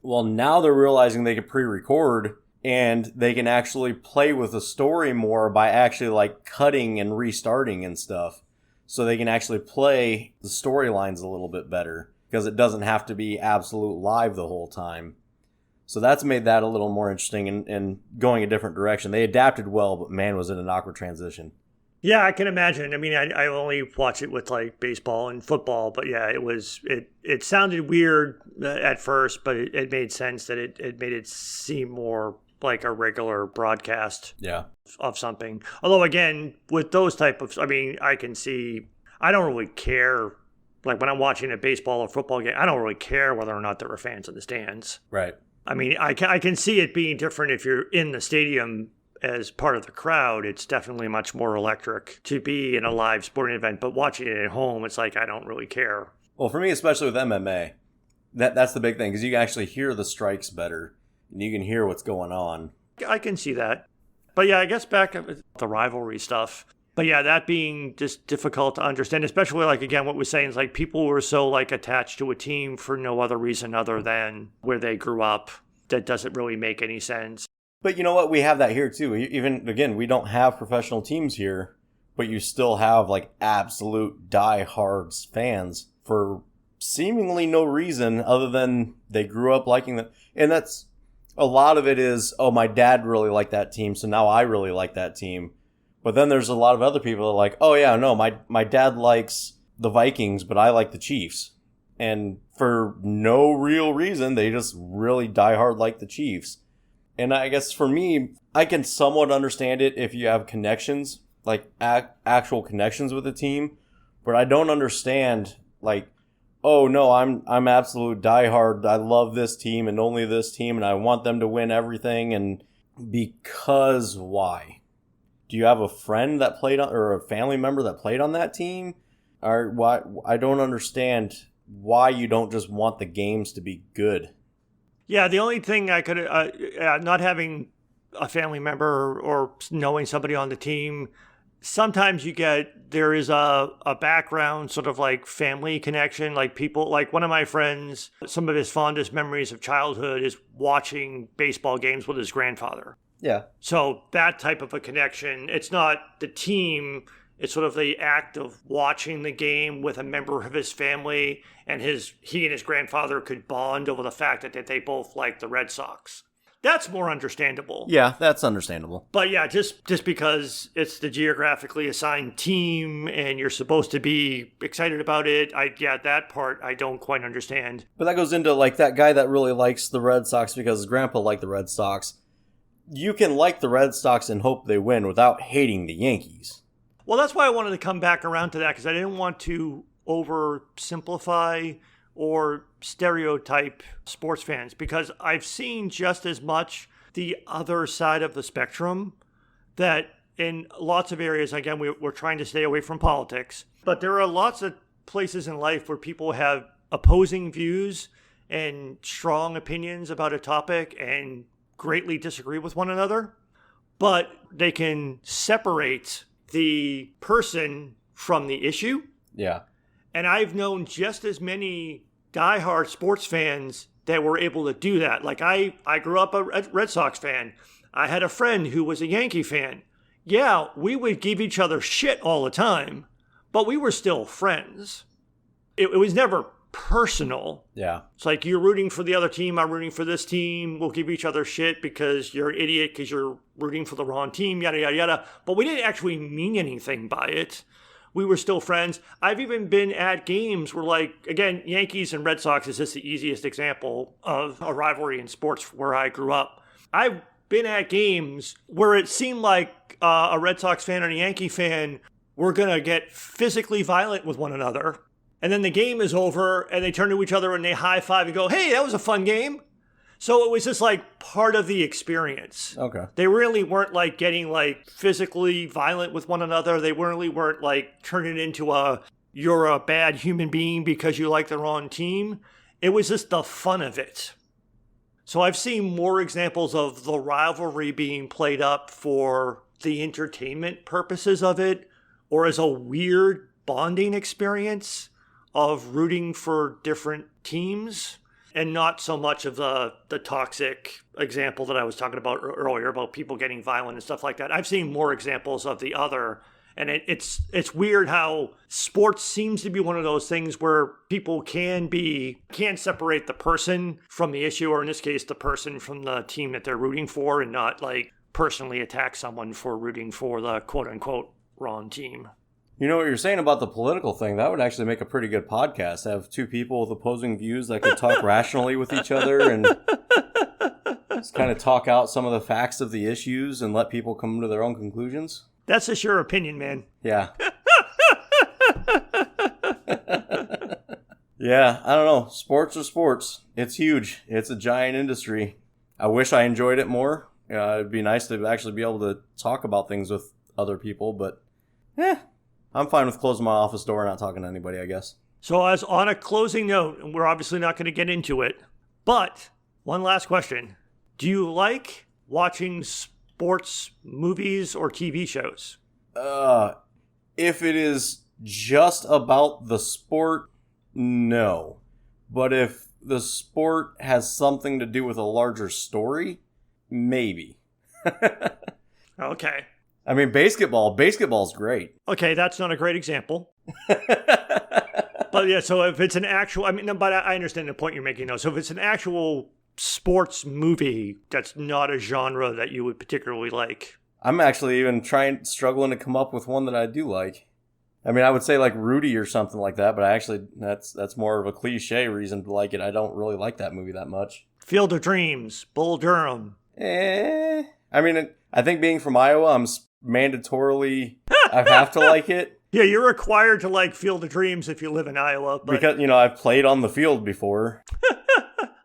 Well, now they're realizing they can pre-record and they can actually play with the story more by actually like cutting and restarting and stuff. So they can actually play the storylines a little bit better because it doesn't have to be absolute live the whole time. So that's made that a little more interesting and going a different direction. They adapted well, but man, was it an awkward transition. Yeah, I can imagine. I mean, I only watch it with like baseball and football, but yeah, it sounded weird at first, but it made sense that it made it seem more like a regular broadcast of something. Although again, with those type of, I mean, I can see, I don't really care. Like when I'm watching a baseball or football game, I don't really care whether or not there are fans in the stands. Right. I mean, I can see it being different if you're in the stadium as part of the crowd. It's definitely much more electric to be in a live sporting event, but watching it at home, it's like, I don't really care. Well, for me, especially with MMA, that's the big thing because you can actually hear the strikes better and you can hear what's going on. I can see that. But yeah, I guess back to the rivalry stuff. But yeah, that being just difficult to understand, especially like, again, what we're saying is like people were so like attached to a team for no other reason other than where they grew up. That doesn't really make any sense. But you know what? We have that here too. Even, again, we don't have professional teams here, but you still have like absolute die-hard fans for seemingly no reason other than they grew up liking them. And that's, a lot of it is, oh, my dad really liked that team, so now I really like that team. But then there's a lot of other people that are like, oh yeah, no, my dad likes the Vikings, but I like the Chiefs. And for no real reason, they just really die hard like the Chiefs. And I guess for me, I can somewhat understand it if you have connections, like actual connections with the team. But I don't understand, like, oh no, I'm absolute diehard. I love this team and only this team, and I want them to win everything. And because why? Do you have a friend that played on, or a family member that played on that team? Or why? I don't understand why you don't just want the games to be good. Yeah, the only thing I could, not having a family member or knowing somebody on the team, sometimes there is a background sort of like family connection, like people, like one of my friends, some of his fondest memories of childhood is watching baseball games with his grandfather. Yeah. So that type of a connection, it's not the team, it's sort of the act of watching the game with a member of his family, and he and his grandfather could bond over the fact that they both like the Red Sox. That's more understandable. Yeah, that's understandable. But yeah, just because it's the geographically assigned team and you're supposed to be excited about it, that part I don't quite understand. But that goes into like that guy that really likes the Red Sox because his grandpa liked the Red Sox. You can like the Red Sox and hope they win without hating the Yankees. Well, that's why I wanted to come back around to that, because I didn't want to oversimplify or stereotype sports fans, because I've seen just as much the other side of the spectrum, that in lots of areas, again, we're trying to stay away from politics, but there are lots of places in life where people have opposing views and strong opinions about a topic and greatly disagree with one another, but they can separate the person from the issue. Yeah. And I've known just as many diehard sports fans that were able to do that. Like I grew up a Red Sox fan. I had a friend who was a Yankee fan. Yeah, we would give each other shit all the time, but we were still friends. It was never personal. Yeah. It's like, you're rooting for the other team, I'm rooting for this team. We'll give each other shit because you're an idiot because you're rooting for the wrong team, yada, yada, yada. But we didn't actually mean anything by it. We were still friends. I've even been at games where, like, again, Yankees and Red Sox is just the easiest example of a rivalry in sports where I grew up. I've been at games where it seemed like a Red Sox fan and a Yankee fan were going to get physically violent with one another. And then the game is over and they turn to each other and they high five and go, hey, that was a fun game. So it was just like part of the experience. Okay. They really weren't like getting like physically violent with one another. They really weren't like turning into you're a bad human being because you like the wrong team. It was just the fun of it. So I've seen more examples of the rivalry being played up for the entertainment purposes of it, or as a weird bonding experience of rooting for different teams, and not so much of the toxic example that I was talking about earlier about people getting violent and stuff like that. I've seen more examples of the other, and it's weird how sports seems to be one of those things where people can separate the person from the issue, or in this case, the person from the team that they're rooting for, and not like personally attack someone for rooting for the quote unquote wrong team. You know what you're saying about the political thing? That would actually make a pretty good podcast. Have two people with opposing views that could talk rationally with each other and just kind of talk out some of the facts of the issues and let people come to their own conclusions. That's just your opinion, man. Yeah. Yeah, I don't know. Sports are sports. It's huge. It's a giant industry. I wish I enjoyed it more. It'd be nice to actually be able to talk about things with other people, but I'm fine with closing my office door and not talking to anybody, I guess. So as on a closing note, and we're obviously not going to get into it, but one last question. Do you like watching sports movies or TV shows? If it is just about the sport, no. But if the sport has something to do with a larger story, maybe. Okay. I mean, baseball's great. Okay, that's not a great example. But yeah, so if it's an actual, but I understand the point you're making though. So if it's an actual sports movie, that's not a genre that you would particularly like. I'm actually even struggling to come up with one that I do like. I mean, I would say like Rudy or something like that, but that's more of a cliche reason to like it. I don't really like that movie that much. Field of Dreams, Bull Durham. I mean, I think being from Iowa, I'm mandatorily, I have to like it. Yeah, you're required to like Field of Dreams if you live in Iowa. But... because, I've played on the field before.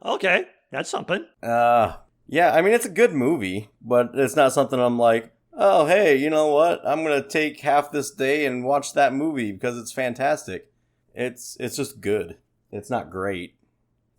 Okay, that's something. Yeah, I mean, it's a good movie, but it's not something I'm like, oh, hey, you know what? I'm going to take half this day and watch that movie because it's fantastic. It's just good. It's not great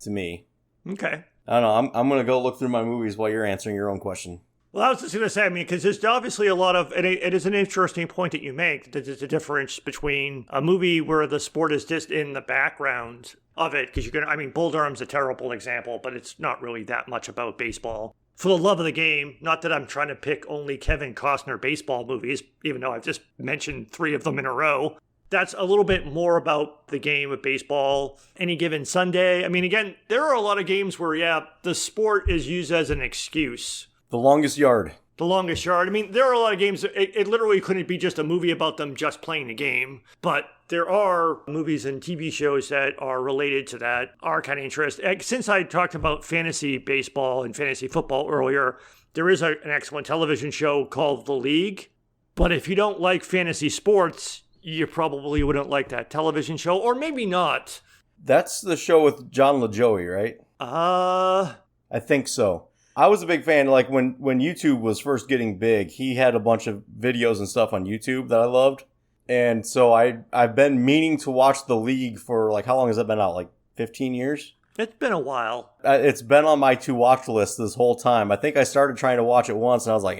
to me. Okay. I don't know. I'm going to go look through my movies while you're answering your own question. Well, I was just going to say, because there's obviously a lot of, and it is an interesting point that you make, that there's a difference between a movie where the sport is just in the background of it, because Bull Durham's a terrible example, but it's not really that much about baseball. For the love of the game, not that I'm trying to pick only Kevin Costner baseball movies, even though I've just mentioned 3 of them in a row. That's a little bit more about the game of baseball. Any given Sunday. I mean, again, there are a lot of games where, yeah, the sport is used as an excuse. The Longest Yard. The Longest Yard. I mean, there are a lot of games. It literally couldn't be just a movie about them just playing the game. But there are movies and TV shows that are related to that, are kind of interesting. Since I talked about fantasy baseball and fantasy football earlier, there is an excellent television show called The League. But if you don't like fantasy sports, you probably wouldn't like that television show, or maybe not. That's the show with John LaJoie, right? I think so. I was a big fan, like when YouTube was first getting big, he had a bunch of videos and stuff on YouTube that I loved. And so I've been meaning to watch The League for, like, how long has that been out? Like 15 years? It's been a while. It's been on my to-watch list this whole time. I think I started trying to watch it once, and I was like,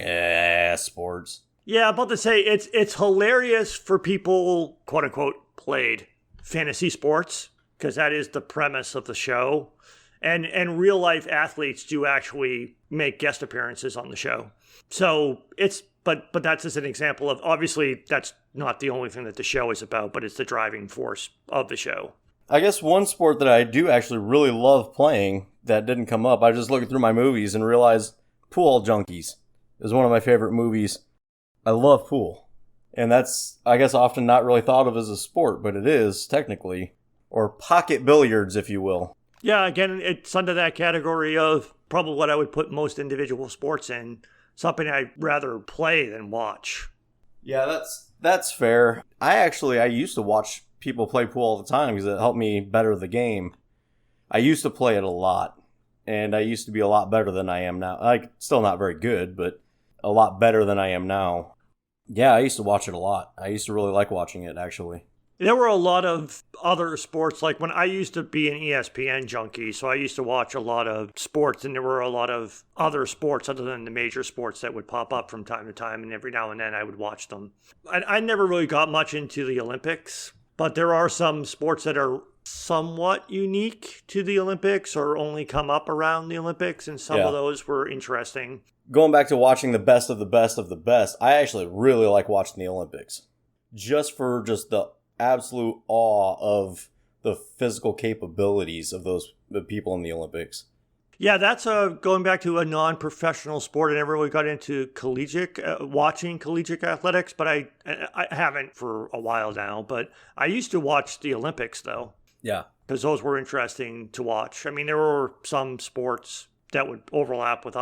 sports. Yeah, I'm about to say, it's hilarious for people, quote-unquote, played fantasy sports, because that is the premise of the show. And real-life athletes do actually make guest appearances on the show. So but that's just an example of, obviously, that's not the only thing that the show is about, but it's the driving force of the show. I guess one sport that I do actually really love playing that didn't come up, I was just looking through my movies and realized Pool Junkies is one of my favorite movies. I love pool. And that's, I guess, often not really thought of as a sport, but it is, technically. Or pocket billiards, if you will. Yeah, again, it's under that category of probably what I would put most individual sports in. Something I'd rather play than watch. Yeah, that's fair. I used to watch people play pool all the time because it helped me better the game. I used to play it a lot, and I used to be a lot better than I am now. Still not very good, but a lot better than I am now. Yeah, I used to watch it a lot. I used to really like watching it, actually. There were a lot of other sports, like when I used to be an ESPN junkie, so I used to watch a lot of sports, and there were a lot of other sports other than the major sports that would pop up from time to time, and every now and then I would watch them. I never really got much into the Olympics, but there are some sports that are somewhat unique to the Olympics or only come up around the Olympics, and some of those were interesting. Going back to watching the best of the best of the best, I actually really like watching the Olympics. Just for the absolute awe of the physical capabilities of the people in the Olympics. Yeah, that's going back to a non-professional sport. I never really got into watching collegiate athletics, but I haven't for a while now. But I used to watch the Olympics, though. Yeah. Because those were interesting to watch. I mean, there were some sports that would overlap with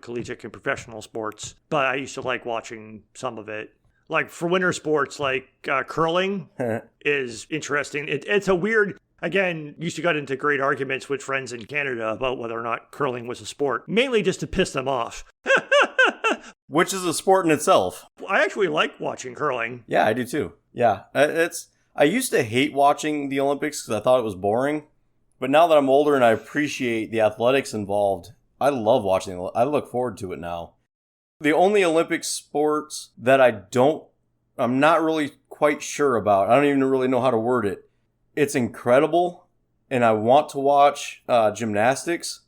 collegiate and professional sports, but I used to like watching some of it. Like for winter sports, like curling is interesting. It's a weird, again, used to get into great arguments with friends in Canada about whether or not curling was a sport, mainly just to piss them off. Which is a sport in itself. I actually like watching curling. Yeah, I do too. Yeah, I used to hate watching the Olympics because I thought it was boring. But now that I'm older and I appreciate the athletics involved, I love watching it. I look forward to it now. The only Olympic sports that I'm not really quite sure about, I don't even really know how to word it. It's incredible, and I want to watch gymnastics,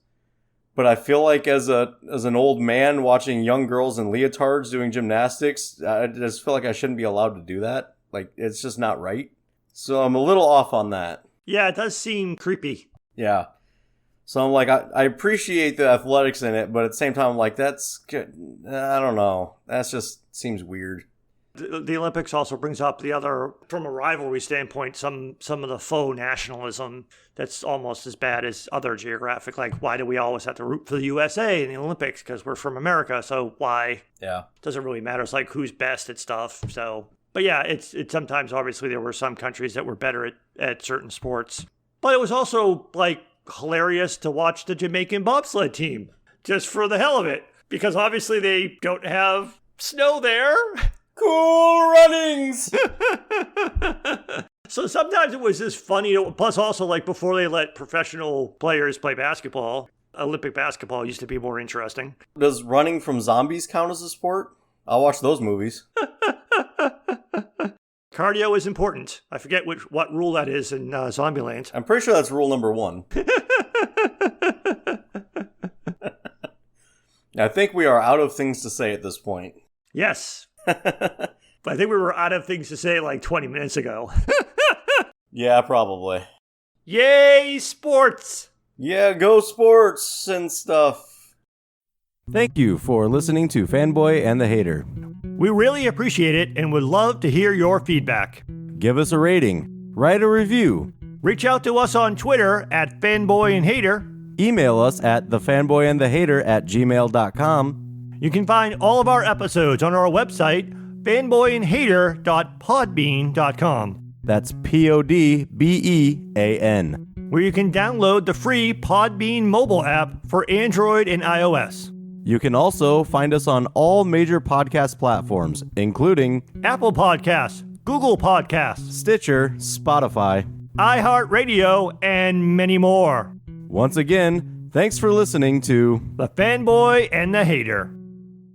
but I feel like as an old man watching young girls in leotards doing gymnastics, I just feel like I shouldn't be allowed to do that. Like, it's just not right. So I'm a little off on that. Yeah, it does seem creepy. Yeah. So I'm like, I appreciate the athletics in it, but at the same time, I'm like, that's good. I don't know. That just seems weird. The Olympics also brings up the other, from a rivalry standpoint, some of the faux nationalism that's almost as bad as other geographic. Like, why do we always have to root for the USA in the Olympics? Because we're from America, so why? Yeah. It doesn't really matter. It's like who's best at stuff. So, but yeah, it's sometimes, obviously, there were some countries that were better at certain sports. But it was also, like, hilarious to watch the Jamaican bobsled team, just for the hell of it. Because obviously they don't have snow there. Cool runnings! So sometimes it was just funny. Plus also, like, before they let professional players play basketball, Olympic basketball used to be more interesting. Does running from zombies count as a sport? I'll watch those movies. Cardio is important. I forget what rule that is in Zombieland. I'm pretty sure that's rule number 1. I think we are out of things to say at this point. Yes. I think we were out of things to say like 20 minutes ago. Yeah, probably. Yay, sports! Yeah, go sports and stuff. Thank you for listening to Fanboy and the Hater. We really appreciate it and would love to hear your feedback. Give us a rating, write a review, Reach out to us on Twitter at fanboyandhater. email us at thefanboyandthehater@gmail.com. You can find all of our episodes on our website, fanboyandhater.podbean.com, That's PODBEAN. where you can download the free Podbean mobile app for Android and iOS. You can also find us on all major podcast platforms, including Apple Podcasts, Google Podcasts, Stitcher, Spotify. iHeartRadio, and many more. Once again, thanks for listening to The Fanboy and the Hater.